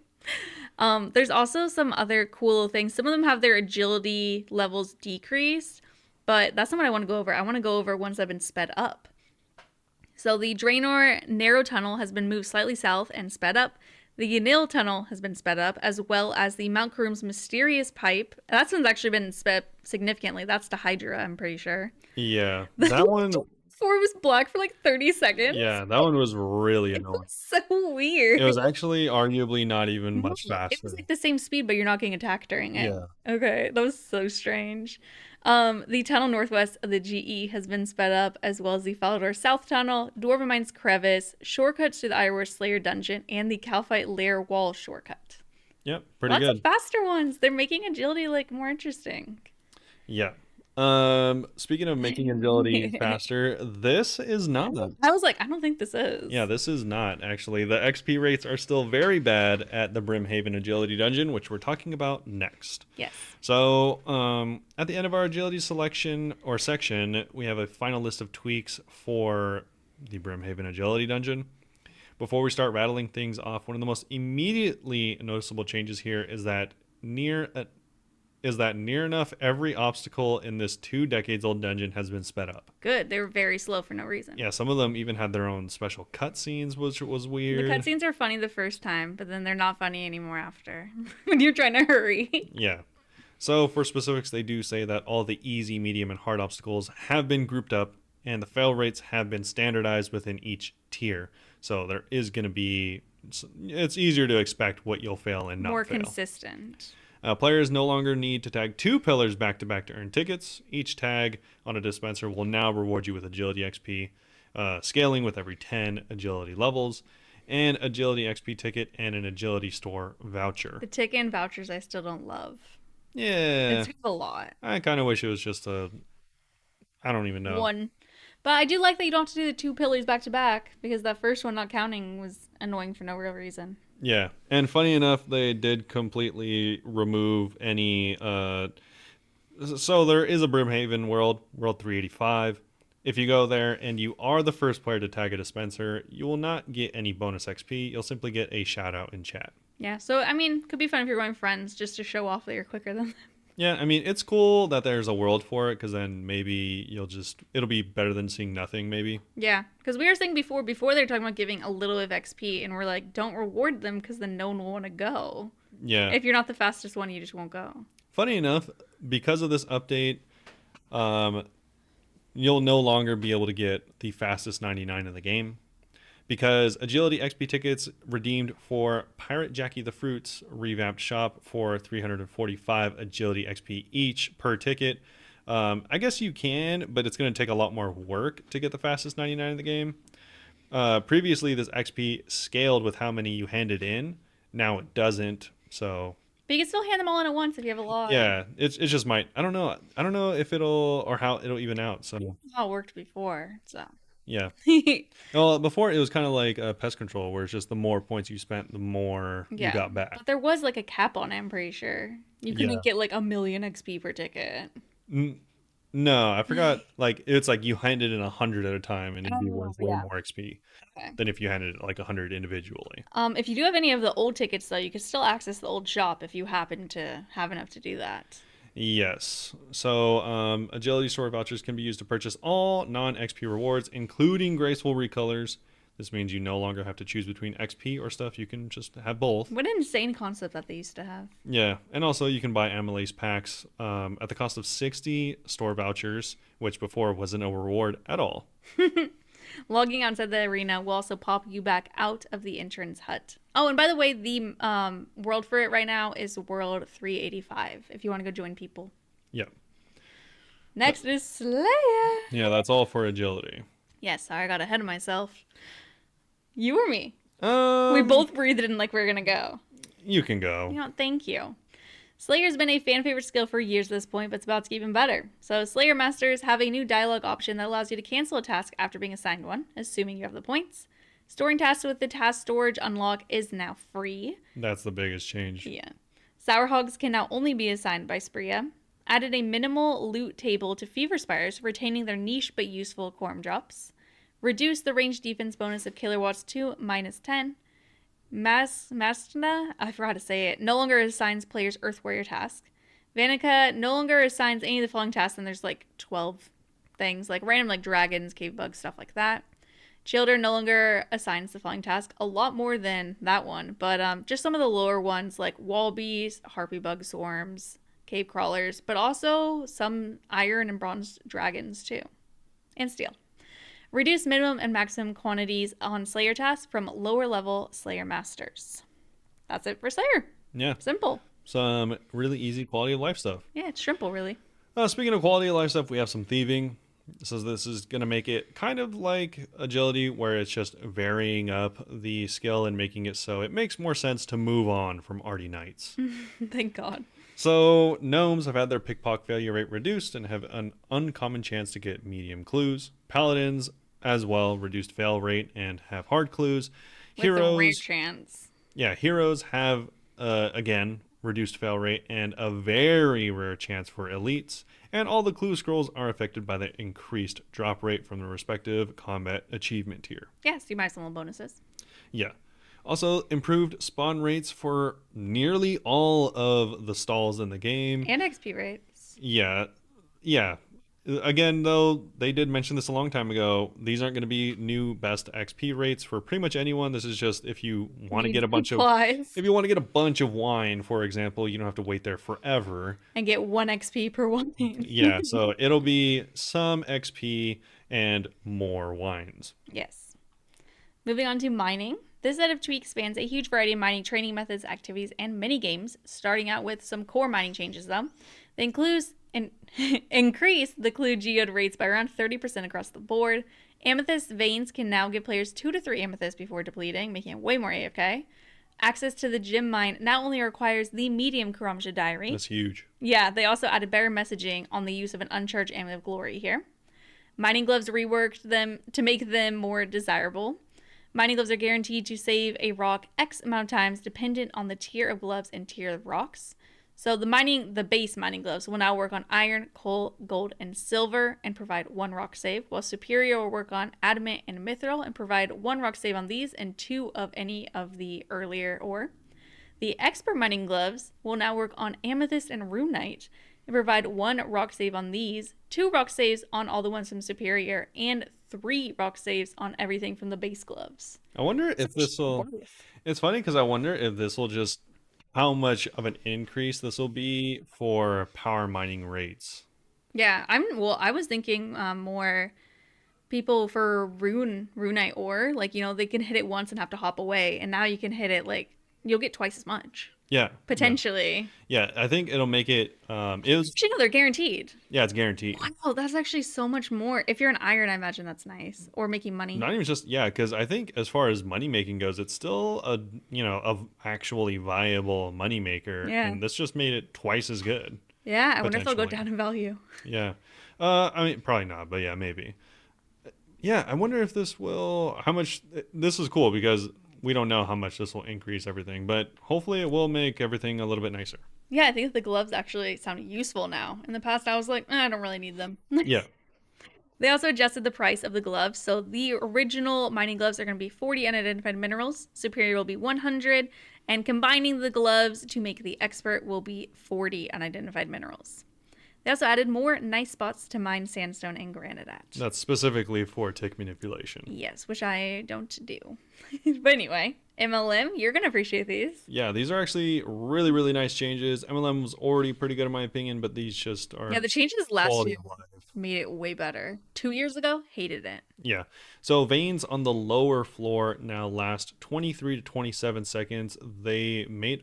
There's also some other cool things. Some of them have their agility levels decreased, but that's not what I want to go over. I want to go over ones that have been sped up. So the Draenor narrow tunnel has been moved slightly south and sped up. The Yanil tunnel has been sped up, as well as the Mount Karoom's mysterious pipe. That one's actually been sped significantly. That's to Hydra, I'm pretty sure. yeah, that one. Before it was black for like 30 seconds. Yeah, that one was really It annoying. was so weird. It was actually arguably not even No, much it faster. was like the same speed, but you're not getting attacked during it. Yeah. Okay, that was so strange. The tunnel northwest of the GE has been sped up, as well as the Falador South Tunnel, Dwarven Mines Crevice, shortcuts to the Irewar Slayer dungeon, and the Calphite Lair Wall shortcut. Yep, pretty Lots good. of faster ones. They're making agility like more interesting. Yeah. Speaking of making agility faster, this is not. I was like, I don't think this is. Yeah, this is not actually. The XP rates are still very bad at the Brimhaven Agility Dungeon, which we're talking about next. Yes. So, at the end of our agility selection or section, we have a final list of tweaks for the Brimhaven Agility Dungeon. Before we start rattling things off, one of the most immediately noticeable changes here is that near enough every obstacle in this 2 decades old dungeon has been sped up. Good. They were very slow for no reason. Yeah, some of them even had their own special cutscenes, which was weird. The cutscenes are funny the first time, but then they're not funny anymore after when you're trying to hurry. Yeah. So for specifics, they do say that all the easy, medium, and hard obstacles have been grouped up, and the fail rates have been standardized within each tier. So there is going to be, it's easier to expect what you'll fail and not More fail. consistent. Players no longer need to tag 2 pillars back to back to earn tickets. Each tag on a dispenser will now reward you with agility XP, scaling with every 10 agility levels, an agility XP ticket, and an agility store voucher. The ticket and vouchers I still don't love. Yeah, It's a lot. I kind of wish it was just I don't even know. One. But I do like that you don't have to do the 2 pillars back to back, because that first one not counting was annoying for no real reason. Yeah, and funny enough, they did completely remove any. So there is a Brimhaven world 385. If you go there and you are the first player to tag a dispenser, you will not get any bonus XP. You'll simply get a shout out in chat. Yeah, so I mean, could be fun if you're going friends just to show off that you're quicker than them. Yeah, I mean, it's cool that there's a world for it, because then maybe it'll be better than seeing nothing, maybe. Yeah, because we were saying before they were talking about giving a little of XP, and we're like, don't reward them because then no one will want to go. Yeah. If you're not the fastest one, you just won't go. Funny enough, because of this update, you'll no longer be able to get the fastest 99 in the game, because agility XP tickets redeemed for Pirate Jackie the Fruit's revamped shop for 345 agility XP each per ticket. I guess you can, but it's going to take a lot more work to get the fastest 99 in the game. Previously, this XP scaled with how many you handed in. Now it doesn't. So But you can still hand them all in at once if you have a lot. yeah, it's just might. I don't know if it'll or how it'll even out. So How it worked before, so. yeah. Well, before it was kind of like pest control, where it's just the more points you spent, the more you got back. But there was like a cap on it, I'm pretty sure. You couldn't get like 1,000,000 XP per ticket. No, I forgot. Like it's like you handed in 100 at a time, and it'd be worth way more XP than if you handed like 100 individually. If you do have any of the old tickets, though, you can still access the old shop if you happen to have enough to do that. Yes. So agility store vouchers can be used to purchase all non-XP rewards, including graceful recolors. This means you no longer have to choose between XP or stuff. You can just have both. What an insane concept that they used to have. Yeah, and also you can buy Amylase packs at the cost of 60 store vouchers, which before wasn't a reward at all. Logging outside the arena will also pop you back out of the entrance hut. Oh, and by the way, the world for it right now is World 385, if you want to go join people. Yep. Next is Slayer. Yeah, that's all for agility. Yes, sorry, I got ahead of myself. You or me? We Um, both breathed in like we are gonna go. you can go. You know, thank you. Slayer's been a fan favorite skill for years at this point, but it's about to get even better. So, Slayer Masters have a new dialogue option that allows you to cancel a task after being assigned one, assuming you have the points. Storing tasks with the task storage unlock is now free. That's the biggest change. Yeah. Sour Hogs can now only be assigned by Spria. Added a minimal loot table to Fever Spires, retaining their niche but useful quorum drops. Reduced the range defense bonus of Killer Watts to -10. Mastna, I forgot how to say it, no longer assigns players Earth Warrior task. Vanica no longer assigns any of the following tasks, and there's like 12 things, like random like dragons, cave bugs, stuff like that. Childer no longer assigns the following task, a lot more than that one, but just some of the lower ones like wall bees, harpy bug swarms, cave crawlers, but also some iron and bronze dragons too, and steel. Reduce minimum and maximum quantities on Slayer tasks from lower level Slayer Masters. That's it for Slayer. Yeah. Simple. Some really easy quality of life stuff. Yeah, it's simple, really. Speaking of quality of life stuff, we have some thieving. So this is going to make it kind of like agility, where it's just varying up the skill and making it so it makes more sense to move on from arty knights. Thank God. So gnomes have had their pickpocket failure rate reduced and have an uncommon chance to get medium clues. Paladins as well reduced fail rate and have hard clues. With a rare Heroes, chance. yeah, heroes have again reduced fail rate and a very rare chance for elites. And all the clue scrolls are affected by the increased drop rate from the respective combat achievement tier. Yeah, so you might have some little bonuses. Yeah. Also, improved spawn rates for nearly all of the stalls in the game. And XP rates. Yeah. Yeah. Again, though, they did mention this a long time ago. These aren't going to be new best XP rates for pretty much anyone. This is just if you want to get a bunch supplies. if you want to get a bunch of wine, for example, you don't have to wait there forever. And get 1 XP per wine. Yeah, so it'll be some XP and more wines. Yes. Moving on to mining. This set of tweaks spans a huge variety of mining training methods, activities, and mini games, starting out with some core mining changes, though. They increase the clue geode rates by around 30% across the board. Amethyst veins can now give players 2 to 3 amethysts before depleting, making it way more AFK. Access to the gem mine now only requires the medium Karamja diary. That's huge. Yeah, they also added better messaging on the use of an uncharged Amulet of Glory here. Mining gloves reworked them to make them more desirable. Mining gloves are guaranteed to save a rock X amount of times dependent on the tier of gloves and tier of rocks. So the base mining gloves will now work on iron, coal, gold, and silver and provide 1 rock save, while superior will work on adamant and mithril and provide 1 rock save on these and 2 of any of the earlier ore. The expert mining gloves will now work on amethyst and runite and provide 1 rock save on these, 2 rock saves on all the ones from superior, and 3 rock saves on everything from the base gloves. I wonder if this will... It's funny because I wonder if this will just... how much of an increase this will be for power mining rates. Yeah, I was thinking more people for runite ore, like, they can hit it once and have to hop away, and now you can hit it like you'll get twice as much. Yeah, potentially. Yeah, I think it'll make it. It was. Actually, no, they're guaranteed. Yeah, it's guaranteed. Wow, that's actually so much more. If you're an iron, I imagine that's nice, or making money. Not even just because I think as far as money making goes, it's still a actually viable money maker. Yeah. And this just made it twice as good. Yeah, I wonder if they'll go down in value. Yeah, I mean probably not, but yeah, maybe. Yeah, I wonder if this will. How much? This is cool because we don't know how much this will increase everything, but hopefully it will make everything a little bit nicer. Yeah, I think the gloves actually sound useful now. In the past, I was like, I don't really need them. Yeah. They also adjusted the price of the gloves. So the original mining gloves are going to be 40 unidentified minerals. Superior will be 100. And combining the gloves to make the expert will be 40 unidentified minerals. They also added more nice spots to mine sandstone and granite at. That's specifically for tick manipulation. Yes, which I don't do. But anyway, MLM, you're going to appreciate these. Yeah, these are actually really, really nice changes. MLM was already pretty good in my opinion, but these just are... Yeah, the changes last year made it way better. 2 years ago, hated it. Yeah. So veins on the lower floor now last 23 to 27 seconds. They made...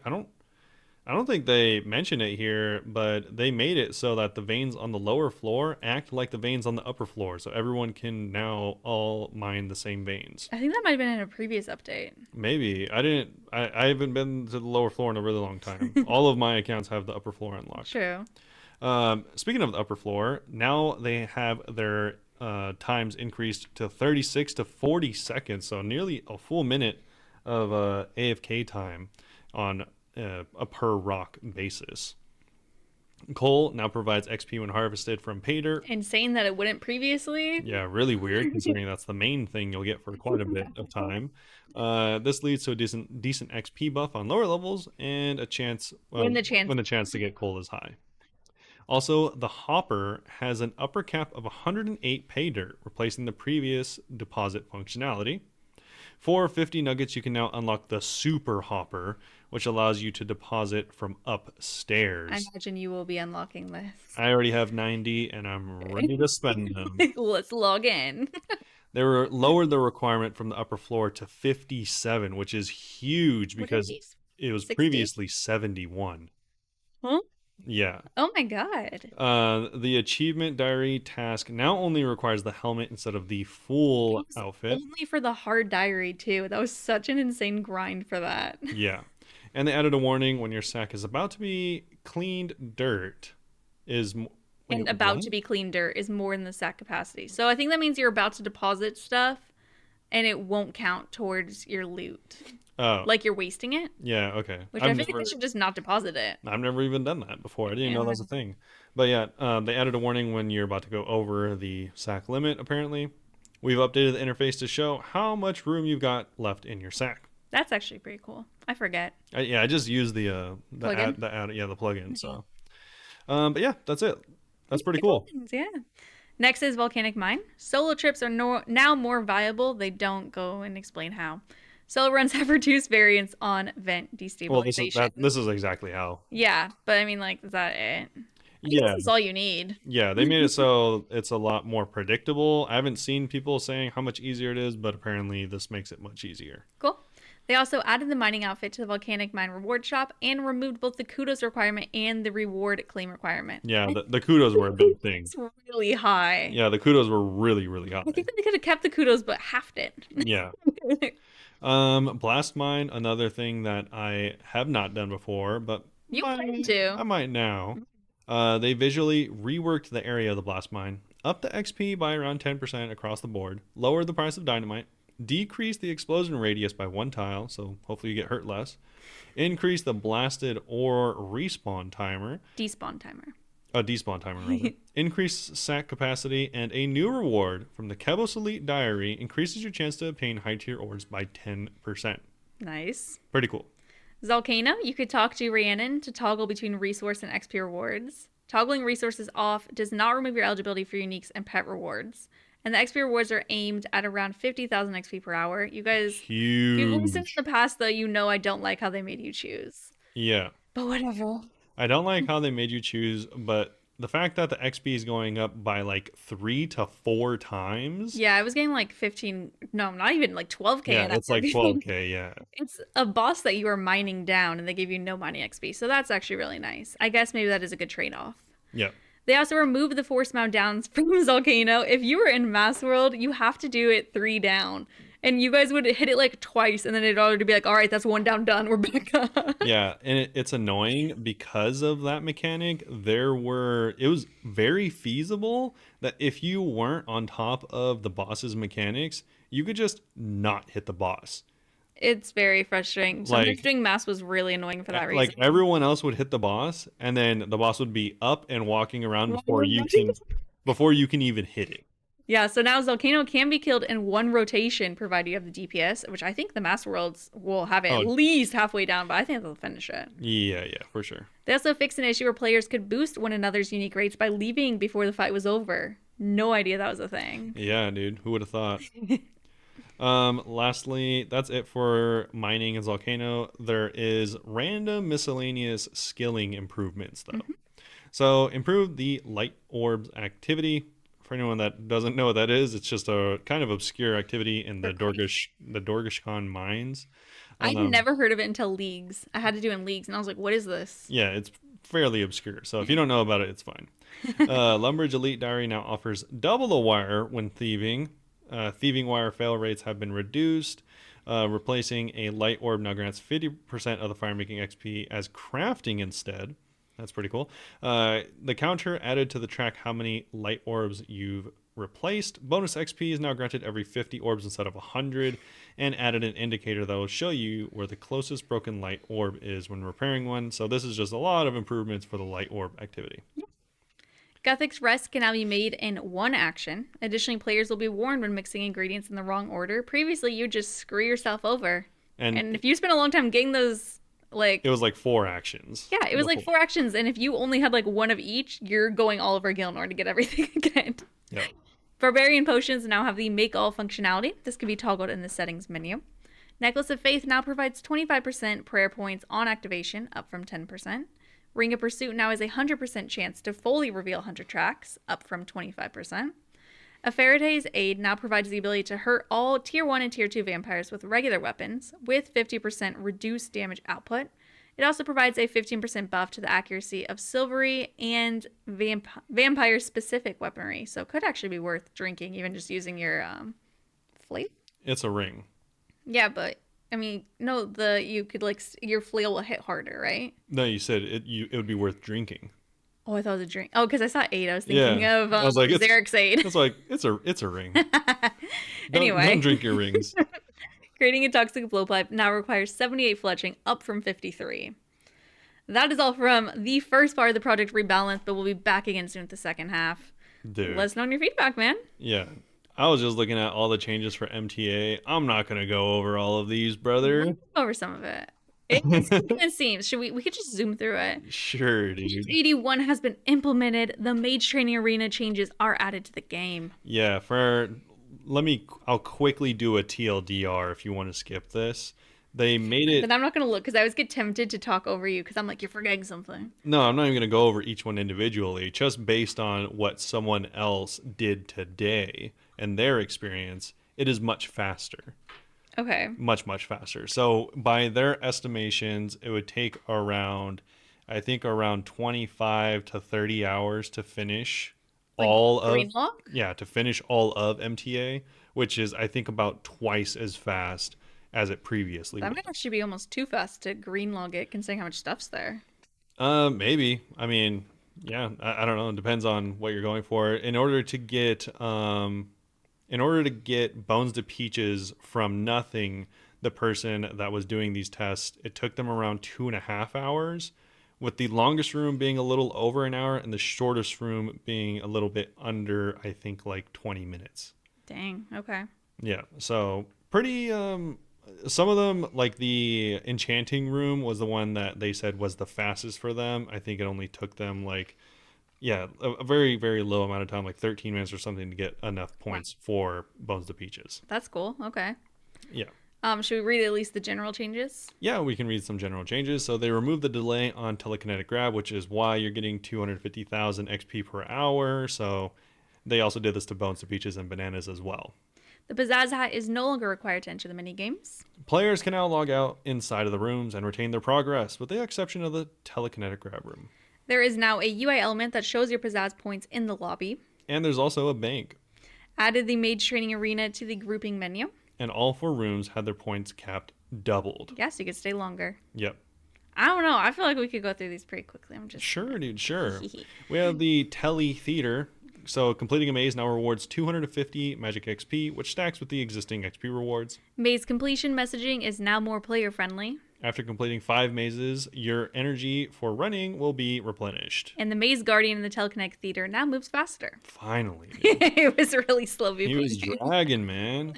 I don't think they mention it here, but they made it so that the veins on the lower floor act like the veins on the upper floor, so everyone can now all mine the same veins. I think that might have been in a previous update. Maybe I didn't. I haven't been to the lower floor in a really long time. All of my accounts have the upper floor unlocked. True. Speaking of the upper floor, now they have their times increased to 36 to 40 seconds, so nearly a full minute of AFK time on a per rock basis. Coal now provides XP when harvested from pay dirt. Insane that it wouldn't previously. Yeah, really weird considering that's the main thing you'll get for quite a bit of time. This leads to a decent XP buff on lower levels and a chance when the chance to get coal is high. Also, the hopper has an upper cap of 108 pay dirt, replacing the previous deposit functionality. For 50 nuggets, you can now unlock the super hopper, which allows you to deposit from upstairs. I imagine you will be unlocking this. I already have 90 and I'm ready to spend them. Let's log in. They were lowered the requirement from the upper floor to 57, which is huge because it was 60? previously 71. Huh? Yeah. Oh my god. The achievement diary task now only requires the helmet instead of the full outfit. Only for the hard diary too. That was such an insane grind for that. Yeah. And they added a warning when your sack is about to be cleaned dirt is and about to be cleaned dirt is more than the sack capacity. So I think that means you're about to deposit stuff and it won't count towards your loot. Oh. Like you're wasting it? Yeah, okay. Which I think they should just not deposit it. I've never even done that before. I didn't know that was a thing. But yeah, they added a warning when you're about to go over the sack limit, apparently. We've updated the interface to show how much room you've got left in your sack. That's actually pretty cool. I forget. I just used the plugin. So, but yeah, that's it. That's pretty cool. Yeah. Next is Volcanic Mine. Solo trips are now more viable. They don't go and explain how. Solo runs have reduced variance on vent destabilization. Well, this is exactly how. Yeah, but I mean, like, is that it? Yeah, that's all you need. Yeah, they made it so it's a lot more predictable. I haven't seen people saying how much easier it is, but apparently this makes it much easier. Cool. They also added the mining outfit to the Volcanic Mine reward shop and removed both the kudos requirement and the reward claim requirement. Yeah, the kudos were a big thing. It's really high. Yeah, the kudos were really, really high. I think that they could have kept the kudos but halved it. Yeah. Blast mine, another thing that I have not done before, but I might now. They visually reworked the area of the blast mine, upped the XP by around 10% across the board, lowered the price of dynamite, decreased the explosion radius by 1 tile, so hopefully you get hurt less, increased the blasted ore respawn timer. Despawn timer. Despawn timer, rather. Increased sack capacity, and a new reward from the Kebos Elite Diary increases your chance to obtain high tier ores by 10%. Nice. Pretty cool. Zalcano, you could talk to Rhiannon to toggle between resource and XP rewards. Toggling resources off does not remove your eligibility for uniques and pet rewards. And the XP rewards are aimed at around 50,000 XP per hour. You guys, huge. If you've listened in the past, though, you know I don't like how they made you choose. Yeah. But whatever. I don't like how they made you choose, but the fact that the XP is going up by like 3 to 4 times. Yeah, I was getting like 15, no, not even like 12k. Yeah, it's like 12k, yeah. It's a boss that you are mining down and they give you no mining XP. So that's actually really nice. I guess maybe that is a good trade-off. Yeah. They also removed the force mount downs from Zalcano. If you were in Mass World, you have to do it 3 down. And you guys would hit it like twice, and then it'd already be like, all right, that's 1 down done. We're back up. Yeah, and it's annoying because of that mechanic. It was very feasible that if you weren't on top of the boss's mechanics, you could just not hit the boss. It's very frustrating. Sometimes doing mass was really annoying for that reason. Like everyone else would hit the boss, and then the boss would be up and walking around before you can even hit it. Yeah, so now Zalcano can be killed in 1 rotation, provided you have the DPS, which I think the Master Worlds will have it at least halfway down, but I think they'll finish it. Yeah, for sure. They also fixed an issue where players could boost one another's unique rates by leaving before the fight was over. No idea that was a thing. Yeah, dude. Who would have thought? Lastly, that's it for mining in Zalcano. There is random miscellaneous skilling improvements, though. Mm-hmm. So, improve the light orbs activity For anyone that doesn't know what that is, it's just a kind of obscure activity in For crazy. The Dorgashkan mines. I Um, never heard of it until leagues. I had to do in leagues, and I was like, "What is this?" yeah, it's fairly obscure. So if you don't know about it, it's fine. Lumbridge Elite Diary now offers double the wire when thieving. Thieving wire fail rates have been reduced. Replacing a light orb now grants 50% of the fire making XP as crafting instead. That's pretty cool. The counter added to the track how many light orbs you've replaced. Bonus XP is now granted every 50 orbs instead of 100, and added an indicator that will show you where the closest broken light orb is when repairing one. So this is just a lot of improvements for the light orb activity. Guthix Rest can now be made in one action. Additionally, players will be warned when mixing ingredients in the wrong order. Previously, you just screw yourself over. And And if you spend a long time getting those, like, it was like 4 actions yeah, it was like before. 4 actions, and if you only had like one of each, you're going all over Gilnor to get everything again. Yep. Barbarian potions now have the make all functionality. This can be toggled in the settings menu. Necklace of Faith now provides 25% prayer points on activation, up from 10%. Ring of Pursuit now has a 100% chance to fully reveal Hunter tracks, up from 25%. A Faraday's Aid now provides the ability to hurt all Tier 1 and Tier 2 vampires with regular weapons, with 50% reduced damage output. It also provides a 15% buff to the accuracy of silvery and vampire-specific weaponry, so it could actually be worth drinking, even just using your flail. It's a ring. Yeah, but I mean, no, you could like your flail will hit harder, right? No, you said it would be worth drinking. Oh, I thought it was a drink. Oh, because I saw aid. I was thinking Yeah. of I was like, Zarek's aid. it's like it's a ring. Don't Anyway, drink your rings. creating a toxic blowpipe now requires 78 fletching, up from 53. That is all from the first part of the project rebalance, but we'll be back again soon with the second half. Dude. Let us know your feedback, man. Yeah. I was just looking at all the changes for MTA. I'm not gonna go over all of these, brother. Over some of it. It seems. We could just zoom through it. Sure, dude. 81 has been implemented. The mage training arena changes are added to the game. Yeah, I'll quickly do a TLDR if you want to skip this. They made it. But I'm not going to look because I always get tempted to talk over you because I'm like, you're forgetting something. No, I'm not even going to go over each one individually, just based on what someone else did today and their experience. It is much faster. Okay. Much, much faster. So, by their estimations, it would take I think, around 25 to 30 hours to finish Like all of. Greenlock? Yeah, to finish all of MTA, which is, I think, about twice as fast as it previously That was. might actually be almost too fast to greenlog it considering how much stuff's there. Maybe. I mean, yeah, I don't know. It depends on what you're going for. In order to get Bones to Peaches from nothing, the person that was doing these tests, it took them around 2.5 hours, with the longest room being a little over an hour and the shortest room being a little bit under, I think, like 20 minutes. Dang. Okay. Yeah, so pretty some of them, like the enchanting room was the one that they said was the fastest for them. I think it only took them like a very, very low amount of time, like 13 minutes or something, to get enough points for Bones to Peaches. That's cool. Okay. Yeah. Should we read at least the general changes? Yeah, we can read some general changes. So they removed the delay on telekinetic grab, which is why you're getting 250,000 XP per hour. So they also did this to Bones to Peaches and Bananas as well. The Pizzazz Hat is no longer required to enter the minigames. Players can now log out inside of the rooms and retain their progress, with the exception of the telekinetic grab room. There is now a UI element that shows your Pizzazz points in the lobby. And there's also a bank. Added the Mage Training Arena to the grouping menu. And all 4 rooms had their points capped doubled. Yes, you could stay longer. Yep. I don't know. I feel like we could go through these pretty quickly. I'm just Sure, dude, sure. We have the Tele Theater. So completing a maze now rewards 250 magic XP, which stacks with the existing XP rewards. Maze completion messaging is now more player friendly. After completing 5 mazes, your energy for running will be replenished. And the Maze Guardian in the Telekinetic Theater now moves faster. Finally. Dude. It was really slow before. He was dragging, man.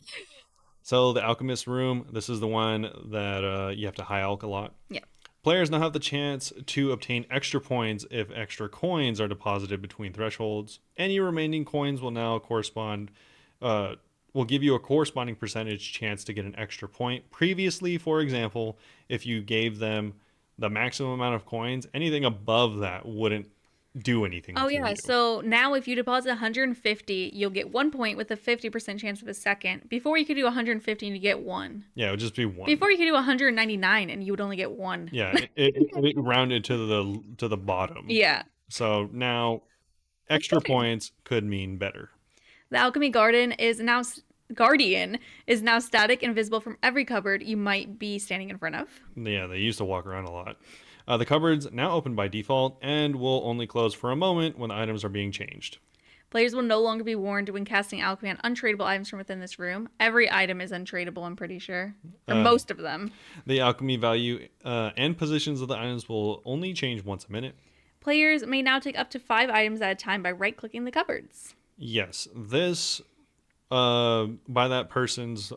So the Alchemist room, this is the one that you have to high alch a lot. Yeah. Players now have the chance to obtain extra points if extra coins are deposited between thresholds. Any remaining coins will now will give you a corresponding percentage chance to get an extra point. Previously, for example, if you gave them the maximum amount of coins, anything above that wouldn't do anything Oh for yeah, you. so now if you deposit 150, you'll get 1 point with a 50% chance of a second. Before you could do 150 and you get one. Yeah, it would just be one. Before you could do 199 and you would only get one. Yeah, it rounded to the bottom. Yeah. So now extra points could mean better. The Alchemy Garden is now Guardian is now static and visible from every cupboard you might be standing in front of. Yeah, they used to walk around a lot. The cupboards now open by default and will only close for a moment when items are being changed. Players will no longer be warned when casting alchemy on untradeable items from within this room. Every item is untradeable, I'm pretty sure. Or Uh, most of them. the alchemy value and positions of the items will only change once a minute. Players may now take up to 5 items at a time by right clicking the cupboards. Yes, this by that person's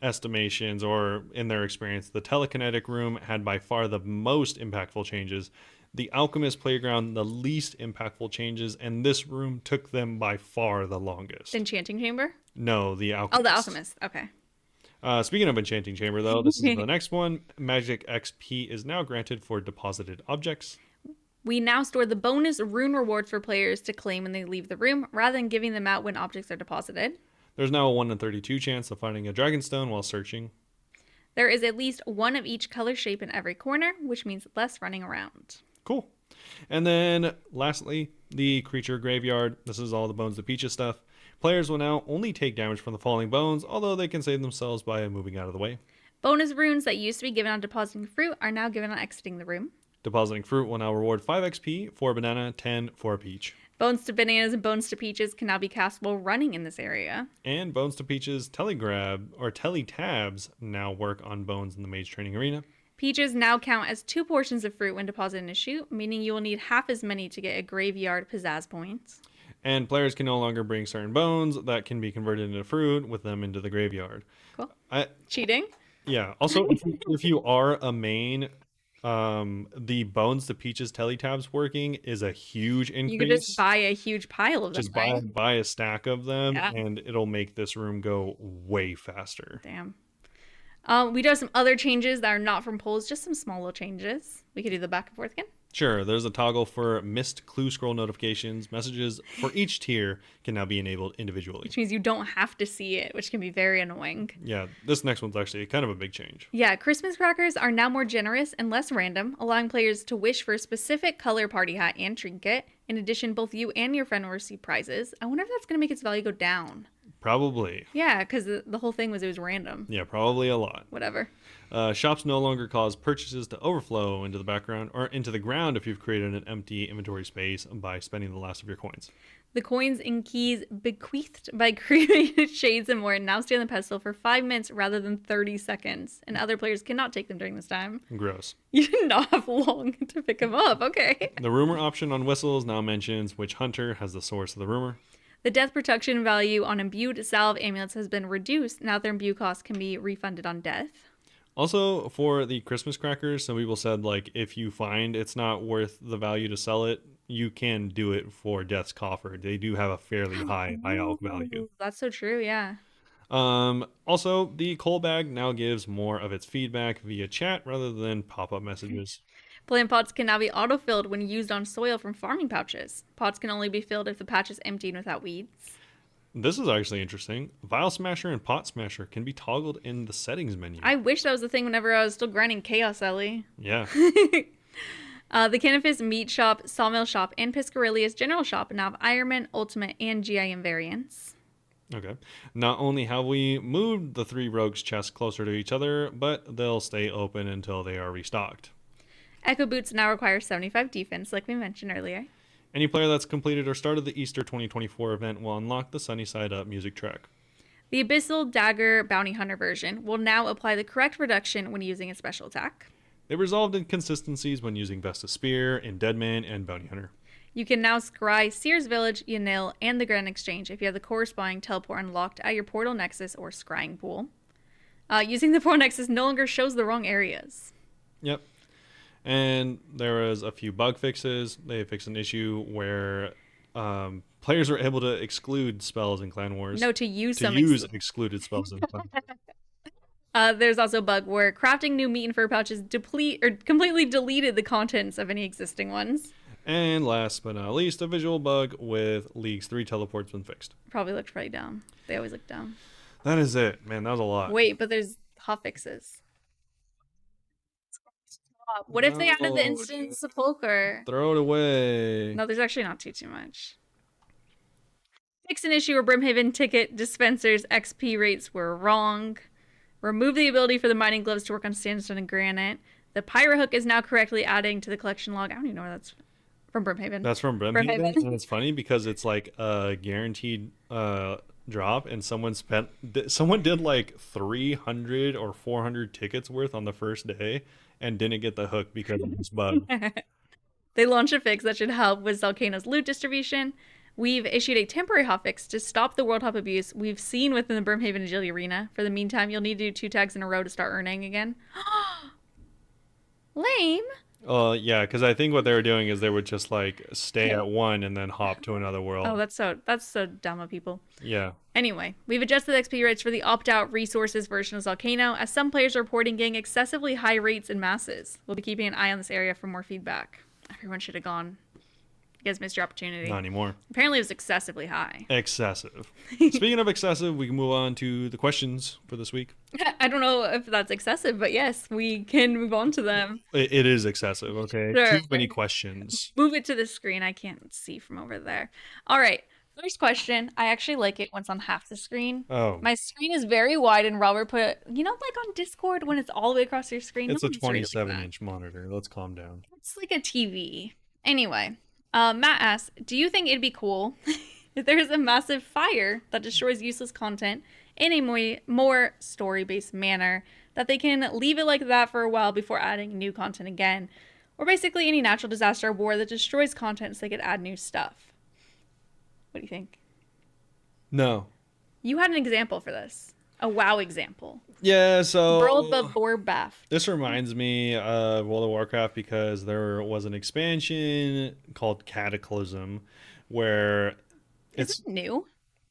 estimations or in their experience, the telekinetic room had by far the most impactful changes. The alchemist playground, the least impactful changes, and this room took them by far the longest. The Enchanting Chamber? No, the alchemist. Oh, the Alchemist. Okay. Speaking of enchanting chamber, though, this is the next one. Magic XP is now granted for deposited objects. We now store the bonus rune rewards for players to claim when they leave the room, rather than giving them out when objects are deposited. There's now a 1 in 32 chance of finding a dragonstone while searching. There is at least one of each color shape in every corner, which means less running around. Cool. And then, lastly, the creature graveyard. This is all the Bones to Peaches stuff. Players will now only take damage from the falling bones, although they can save themselves by moving out of the way. Bonus runes that used to be given on depositing fruit are now given on exiting the room. Depositing fruit will now reward 5 XP for a banana, 10 for a peach. Bones to bananas and bones to peaches can now be cast while running in this area. And Bones to Peaches telegrab or teletabs now work on bones in the Mage Training Arena. Peaches now count as 2 portions of fruit when deposited in a chute, meaning you will need half as many to get a graveyard pizzazz points. And players can no longer bring certain bones that can be converted into fruit with them into the graveyard. Cool. I, Cheating? yeah. Also, if you are a main, the Bones to Peaches teletabs working is a huge increase. You could just buy a huge pile of them. Just right? buy a stack of them, Yeah. and it'll make this room go way faster. Damn. We do have some other changes that are not from polls, just some small little changes. We could do the back and forth again. Sure, there's a toggle for missed clue scroll notifications. Messages for each tier can now be enabled individually. Which means you don't have to see it, which can be very annoying. Yeah, this next one's actually kind of a big change. Yeah, Christmas crackers are now more generous and less random, allowing players to wish for a specific color party hat and trinket. In addition, both you and your friend will receive prizes. I wonder if that's going to make its value go down. Probably. Yeah, because the whole thing was it was random. Yeah, probably a lot. Whatever. Shops no longer cause purchases to overflow into the background or into the ground if you've created an empty inventory space by spending the last of your coins. The coins and keys bequeathed by created shades and more now stay on the pedestal for 5 minutes rather than 30 seconds, and other players cannot take them during this time. Gross. You did not have long to pick them up. Okay. The rumor option on whistles now mentions which hunter has the source of the rumor. The death protection value on imbued salve amulets has been reduced. Now their imbue cost can be refunded on death. Also, for the Christmas crackers, some people said, like, if you find it's not worth the value to sell it, you can do it for Death's Coffer. They do have a fairly high alc value. That's so true, yeah. Also, the coal bag now gives more of its feedback via chat rather than pop-up messages. Plant pots can now be auto-filled when used on soil from farming pouches. Pots can only be filled if the patch is empty and without weeds. This is actually interesting. Vial Smasher and Pot Smasher can be toggled in the settings menu. I wish that was the thing whenever I was still grinding Chaos Ellie. Yeah. The Canifis Meat Shop, Sawmill Shop, and Piscarilius General Shop now have Ironman, Ultimate, and GIM variants. Okay. Not only have we moved the 3 rogues' chests closer to each other, but they'll stay open until they are restocked. Echo Boots now require 75 defense, like we mentioned earlier. Any player that's completed or started the Easter 2024 event will unlock the Sunny Side Up music track. The Abyssal Dagger Bounty Hunter version will now apply the correct reduction when using a special attack. They resolved inconsistencies when using Vesta's Spear in Deadman and Bounty Hunter. You can now scry Sears Village, Yanil, and the Grand Exchange if you have the corresponding teleport unlocked at your Portal Nexus or Scrying Pool. Using the Portal Nexus no longer shows the wrong areas. Yep. And there was a few bug fixes. They fixed an issue where players were able to exclude spells in Clan Wars. No, to use excluded spells in Clan Wars. There's also a bug where crafting new meat and fur pouches completely deleted the contents of any existing ones. And last but not least, a visual bug with League's 3 teleports been fixed. Probably looked pretty dumb. They always look dumb. That is it. Man, that was a lot. Wait, but there's hot fixes. What if they added the No, instant sepulcher? throw it away. No, there's actually not too much. Fix an issue where Brimhaven ticket dispensers XP rates were wrong. Remove the ability for the mining gloves to work on sandstone and granite. The pyro hook is now correctly adding to the collection log. I don't even know where that's from. Brimhaven. That's from Brimhaven, and it's funny because it's like a guaranteed drop, and someone did like 300 or 400 tickets worth on the first day and didn't get the hook because of this bug. They launched a fix that should help with Volcano's loot distribution. We've issued a temporary hotfix to stop the world hop abuse we've seen within the Brimhaven Agility Arena. For the meantime, you'll need to do 2 tags in a row to start earning again. Lame. Yeah, because I think what they were doing is they would just like stay at one and then hop to another world. Oh, that's so dumb of people. Yeah. Anyway, we've adjusted the XP rates for the opt-out resources version of Volcano, as some players are reporting getting excessively high rates and masses. We'll be keeping an eye on this area for more feedback. Everyone should have gone. You guys missed your opportunity. Not anymore. Apparently it was excessively high. Excessive. Speaking of excessive, we can move on to the questions for this week. I don't know if that's excessive, but yes, we can move on to them. It is excessive, okay? Sure. Too many questions. Move it to the screen. I can't see from over there. All right. First question. I actually like it when it's on half the screen. Oh. My screen is very wide, and Robert put, like on Discord when it's all the way across your screen. It's a 27-inch monitor. Let's calm down. It's like a TV. Anyway, Matt asks, do you think it'd be cool if there's a massive fire that destroys useless content in a more story-based manner, that they can leave it like that for a while before adding new content again? Or basically any natural disaster or war that destroys content so they could add new stuff. What do you think? No. You had an example for this. A WoW example. Yeah, so Bunebape. this reminds me of World of Warcraft because there was an expansion called Cataclysm where Is it new?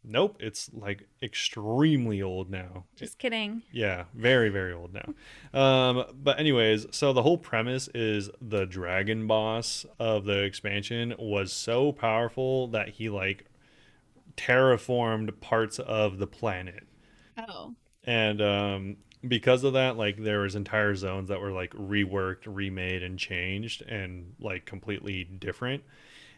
Nope, it's like extremely old now. Just kidding. Yeah, very, very old now. But anyways, so the whole premise is the dragon boss of the expansion was so powerful that he like terraformed parts of the planet. Oh. And because of that, like there was entire zones that were like reworked, remade, and changed and like completely different.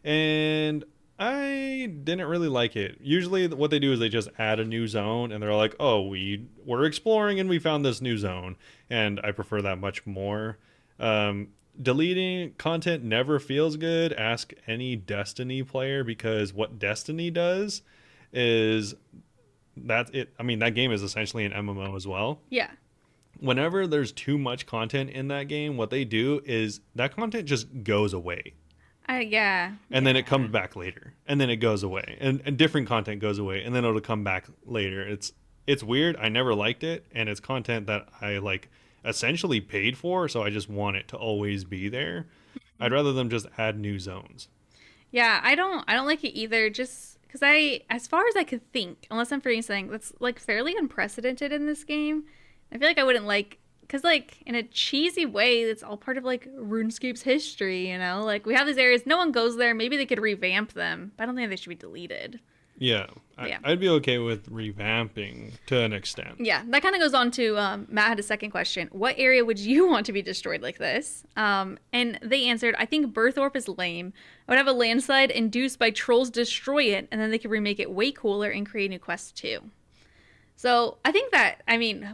And I didn't really like it. Usually what they do is they just add a new zone and they're like, oh, we're exploring and we found this new zone. And I prefer that much more. Deleting content never feels good. Ask any Destiny player, because what Destiny does is that's it. I mean, that game is essentially an MMO as well. Yeah. Whenever there's too much content in that game, what they do is that content just goes away. Yeah. And then it comes back later. And then it goes away. And different content goes away. And then it'll come back later. It's weird. I never liked it. And it's content that I like essentially paid for. So I just want it to always be there. I'd rather them just add new zones. Yeah, I don't like it either. Just because as far as I could think, unless I'm forgetting something, that's like fairly unprecedented in this game. I feel like I wouldn't like, because like in a cheesy way, it's all part of like RuneScape's history, like we have these areas, no one goes there. Maybe they could revamp them, but I don't think they should be deleted. Yeah, I'd be okay with revamping to an extent. Yeah, that kind of goes on to Matt had a second question. What area would you want to be destroyed like this? And they answered, I think Birthorpe is lame. I would have a landslide induced by trolls destroy it, and then they could remake it way cooler and create new quests too. So I think that,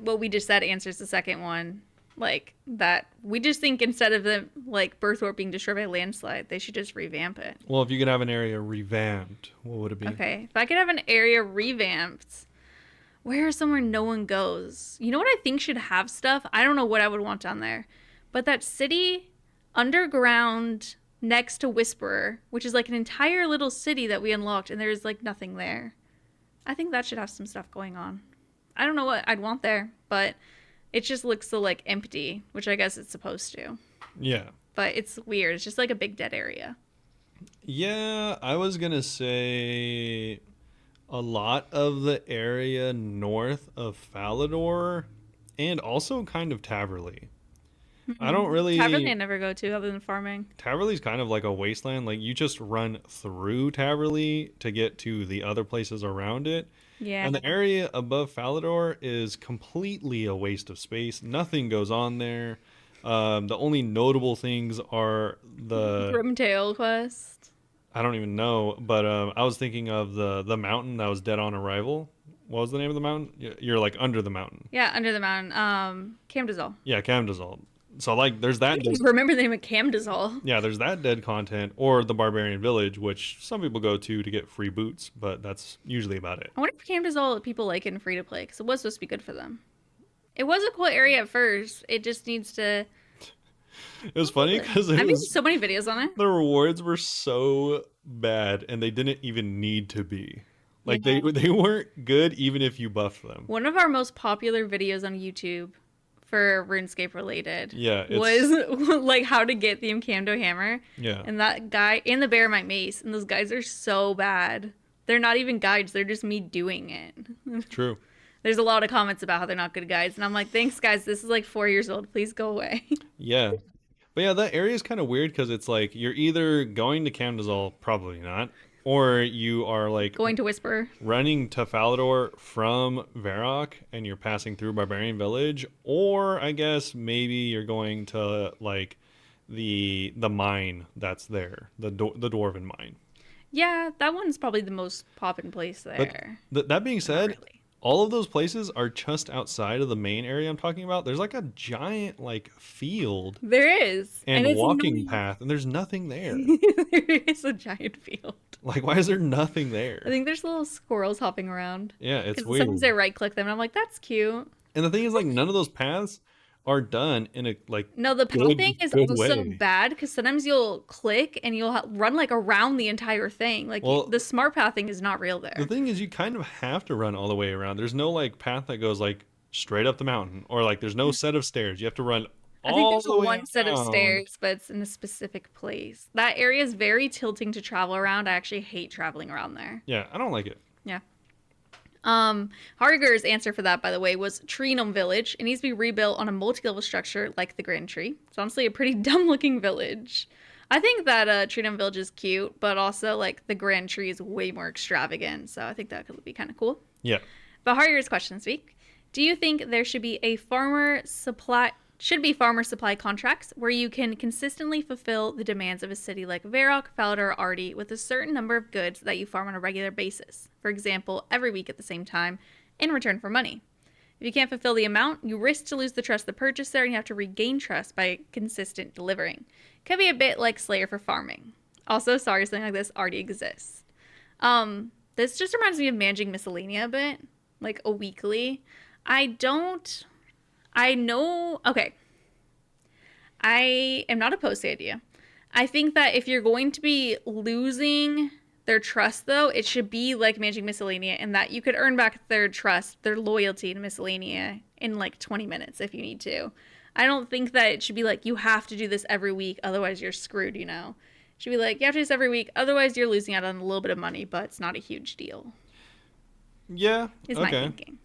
what we just said answers the second one. Like, that we just think instead of them, like, Birthorpe being destroyed by a landslide, they should just revamp it. Well, if you could have an area revamped, what would it be? Okay, if I could have an area revamped, where is somewhere no one goes? You know what I think should have stuff? I don't know what I would want down there. But that city underground next to Whisperer, which is like an entire little city that we unlocked, and there's like nothing there. I think that should have some stuff going on. I don't know what I'd want there, but it just looks so like empty, which I guess it's supposed to. Yeah. But it's weird. It's just like a big dead area. Yeah, I was gonna say a lot of the area north of Falador and also kind of Taverley. I don't Taverley I really. never go to other than farming. Taverley's kind of like a wasteland. Like you just run through Taverley to get to the other places around it. Yeah. And the area above Falador is completely a waste of space. Nothing goes on there. The only notable things are the Grimtail quest. I don't even know, but I was thinking of the mountain that was dead on arrival. What was the name of the mountain? You're like under the mountain. Yeah, under the mountain. Camdazol. Yeah, Camdazol. So like, there's that. I don't even remember the name of Camdazol. Yeah, there's that dead content, or the Barbarian Village, which some people go to get free boots, but that's usually about it. I wonder if Camdazol people like it in free to play because it was supposed to be good for them. It was a cool area at first. It just needs to. It was funny because I've made so many videos on it. the rewards were so bad, and they didn't even need to be. Like Yeah. they weren't good even if you buffed them. One of our most popular videos on YouTube for RuneScape related Yeah, was like how to get the Camdo hammer. yeah, And that guy and the Bearmite mace. And those guys are so bad. They're not even guides, they're just me doing it. true. There's a lot of comments about how they're not good guides. And I'm like, thanks, guys. This is like 4 years old. Please go away. Yeah, but yeah, that area is kind of weird because it's like you're either going to Camdazol, probably not, or you are like Going to Whisper. running to Falador from Varrock and you're passing through Barbarian Village, or I guess maybe you're going to like the mine that's there, the dwarven mine. Yeah, that one's probably the most poppin' place But there. that being Not said, really. all of those places are just outside of the main area I'm talking about. There's like a giant like field There is. and it's walking annoying. path, and there's nothing there. There is a giant field. Like, why is there nothing I there? think there's little squirrels hopping around. Yeah, it's Because sometimes weird. I right click them and I'm like, that's cute. And the thing is, like, none of those paths are done in a like No, the pathing is good also way. bad because sometimes you'll click and you'll run like around the entire thing. Like Well, the smart pathing is not real the there. thing is, you kind of have to run all the way around. There's no like path that goes like straight up the mountain, or like there's no set of stairs. You have to run I think all there's the way one set of around. stairs, but it's in a specific place. That area is very tilting to travel around. I actually hate traveling around there. Yeah, I don't like it. Yeah. Harger's answer for that, by the way, was Treenum Village. It needs to be rebuilt on a multi-level structure like the Grand Tree. It's honestly a pretty dumb-looking village. I think that Treenum Village is cute, but also like the Grand Tree is way more extravagant, so I think that could be kind of cool. Yeah, But Harger's question this week: do you think there should be farmer supply contracts where you can consistently fulfill the demands of a city like Varrock, Falador, or Artie with a certain number of goods that you farm on a regular basis? For example, every week at the same time, in return for money. If you can't fulfill the amount, you risk to lose the trust of the purchaser and you have to regain trust by consistent delivering. Could be a bit like Slayer for farming. Also, sorry, something like this already exists. This just reminds me of managing miscellanea a bit, like a weekly. I know, okay. I am not opposed to the idea. I think that if you're going to be losing their trust, though, it should be like managing miscellanea, and that you could earn back their trust, their loyalty to miscellanea in like 20 minutes if you need to. I don't think that it should be like you have to do this every week, otherwise you're screwed, you know? It should be like you have to do this every week, otherwise you're losing out on a little bit of money, but it's not a huge deal, yeah, is my okay. thinking.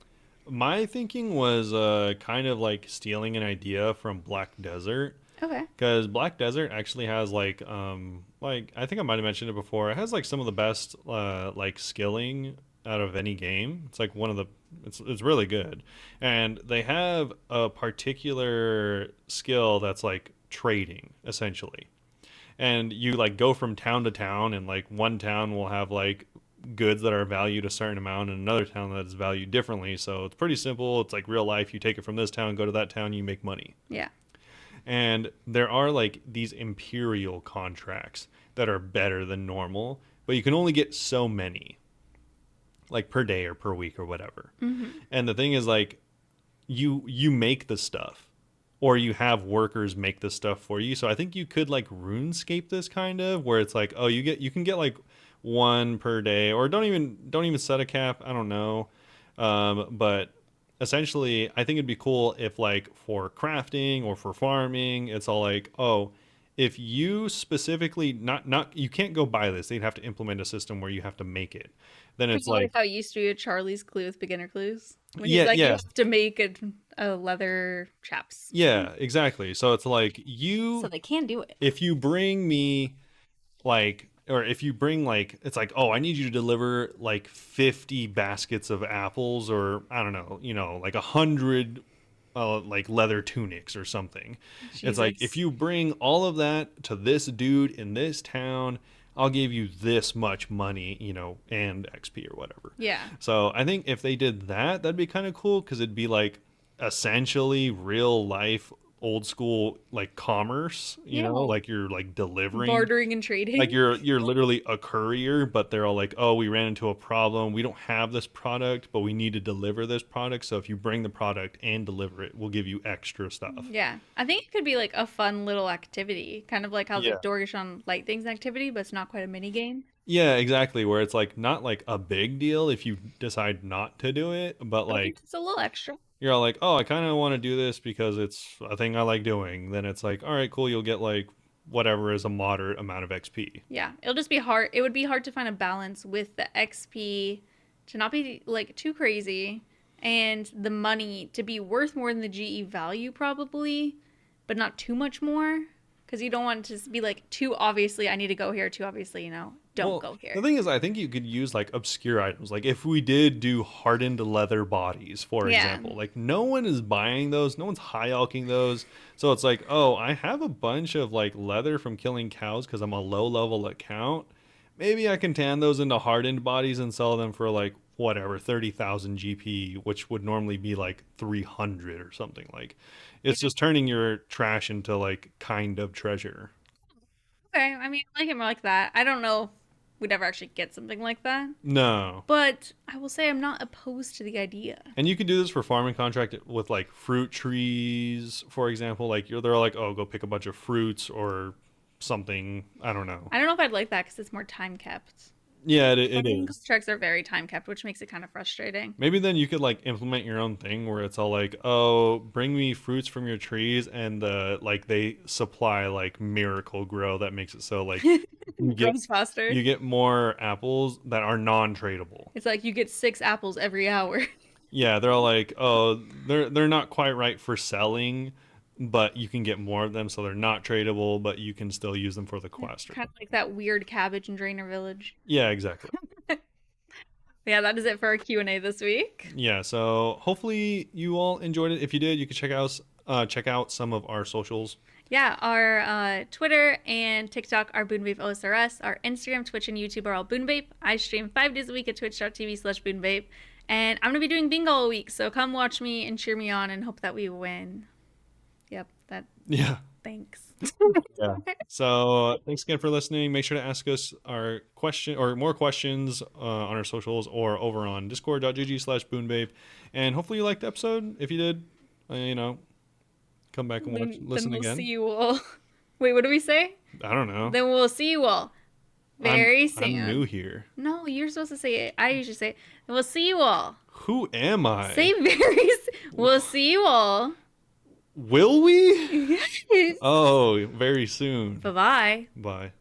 My thinking was kind of like stealing an idea from Black Desert. Okay. Because Black Desert actually has like I think I might have mentioned it before. It has like some of the best like skilling out of any game. It's like one of the it's really good, and they have a particular skill that's like trading essentially, and you like go from town to town, and like one town will have like goods that are valued a certain amount and another town that is valued differently. So it's pretty simple. It's like real life. You take it from this town, go to that town, you make money. Yeah. And there are like these imperial contracts that are better than normal, but you can only get so many, like per day or per week or whatever. And the thing is, like, you make the stuff, or you have workers make the stuff for you. So I think you could like RuneScape this kind of where it's like, oh, you can get like one per day, or don't even set a cap. I don't know, but essentially, I think it'd be cool if like for crafting or for farming, it's all like, oh, if you specifically not you can't go buy this. They'd have to implement a system where you have to make it. Then Kind it's of like like how it used to be a Charlie's Clue with beginner clues. When he's yeah, like, you yeah, have to make a leather chaps. yeah, exactly. So it's like So you they can do it. if you bring me like or if you bring like it's like oh I need you to deliver like 50 baskets of apples or I don't know like 100 like leather tunics or something. It's like if Jesus. you bring all of that to this dude in this town, I'll give you this much money, and XP or whatever. Yeah. So I think if they did that, that'd be kind of cool because it'd be like essentially real life old school like commerce, Yeah. like you're like delivering Bartering and like trading. you're literally a courier, but they're all like, "Oh, we ran into a problem. We don't have this product, but we need to deliver this product. So if you bring the product and deliver it, we'll give you extra stuff." Yeah. I think it could be like a fun little activity, kind of like how the Yeah. Dorgesh Light Things activity, but it's not quite a mini game. Yeah, exactly. Where it's like not like a big deal if you decide not to do it, but But like it's a little extra. you're all like, "Oh, I kind of want to do this because it's a thing I like doing." Then it's like, "All right, cool. You'll get like whatever is a moderate amount of XP." Yeah. It'll just be hard. It would be hard to find a balance with the XP to not be like too crazy and the money to be worth more than the GE value probably, but not too much more. Because you don't want it to be like too obviously, I need to go here, too obviously, don't Well, go the here. thing is, I think you could use like obscure items. Like if we did do hardened leather bodies, for Yeah. example, like no one is buying those, no one's high alking those. So it's like, oh, I have a bunch of like leather from killing cows because I'm a low level account. Maybe I can tan those into hardened bodies and sell them for like whatever 30,000 GP, which would normally be like 300 or something. Like Yeah. it's just turning your trash into like kind of treasure. Okay. I mean, I like it more like that. I don't know if we'd ever actually get something like that. No. But I will say I'm not opposed to the idea. And you could do this for farming contract with like fruit trees, for example. Like they're like, oh, go pick a bunch of fruits or something. I don't know. I don't know if I'd like that because it's more time kept. Yeah, it Farming is. contracts are very time kept, which makes it kind of frustrating. Maybe then you could like implement your own thing where it's all like, oh, bring me fruits from your trees, and like they supply like Miracle Grow that makes it so like you get Grows faster. you get more apples that are non-tradable. It's like you get 6 apples every hour. Yeah, they're all like, oh, they're not quite right for selling, but you can get more of them, so they're not tradable, but you can still use them for the quest or Kind of something. like that weird cabbage in Drainer Village. Yeah, exactly. Yeah, that is it for our Q&A this week. Yeah, so hopefully you all enjoyed it. If you did, you can check out some of our socials. Yeah, our Twitter and TikTok are Bunebapeosrs. Our Instagram, Twitch, and YouTube are all Bunebape. I stream 5 days a week at twitch.tv/Bunebape. And I'm going to be doing bingo all week, so come watch me and cheer me on and hope that we win. Yep, Yeah. thanks. Yeah. So thanks again for listening. Make sure to ask us our question or more questions on our socials or over on discord.gg/boonbabe. And hopefully you liked the episode. If you did, come back and listen Then we'll again. see you all. Wait, what do we say? I don't know. Then we'll see you all very soon. I'm new here. No, you're supposed to say it. I usually say it. Then we'll see you all. Who am I? Say very. We'll see you all. Will we? Yes. Oh, very soon. Bye bye. Bye.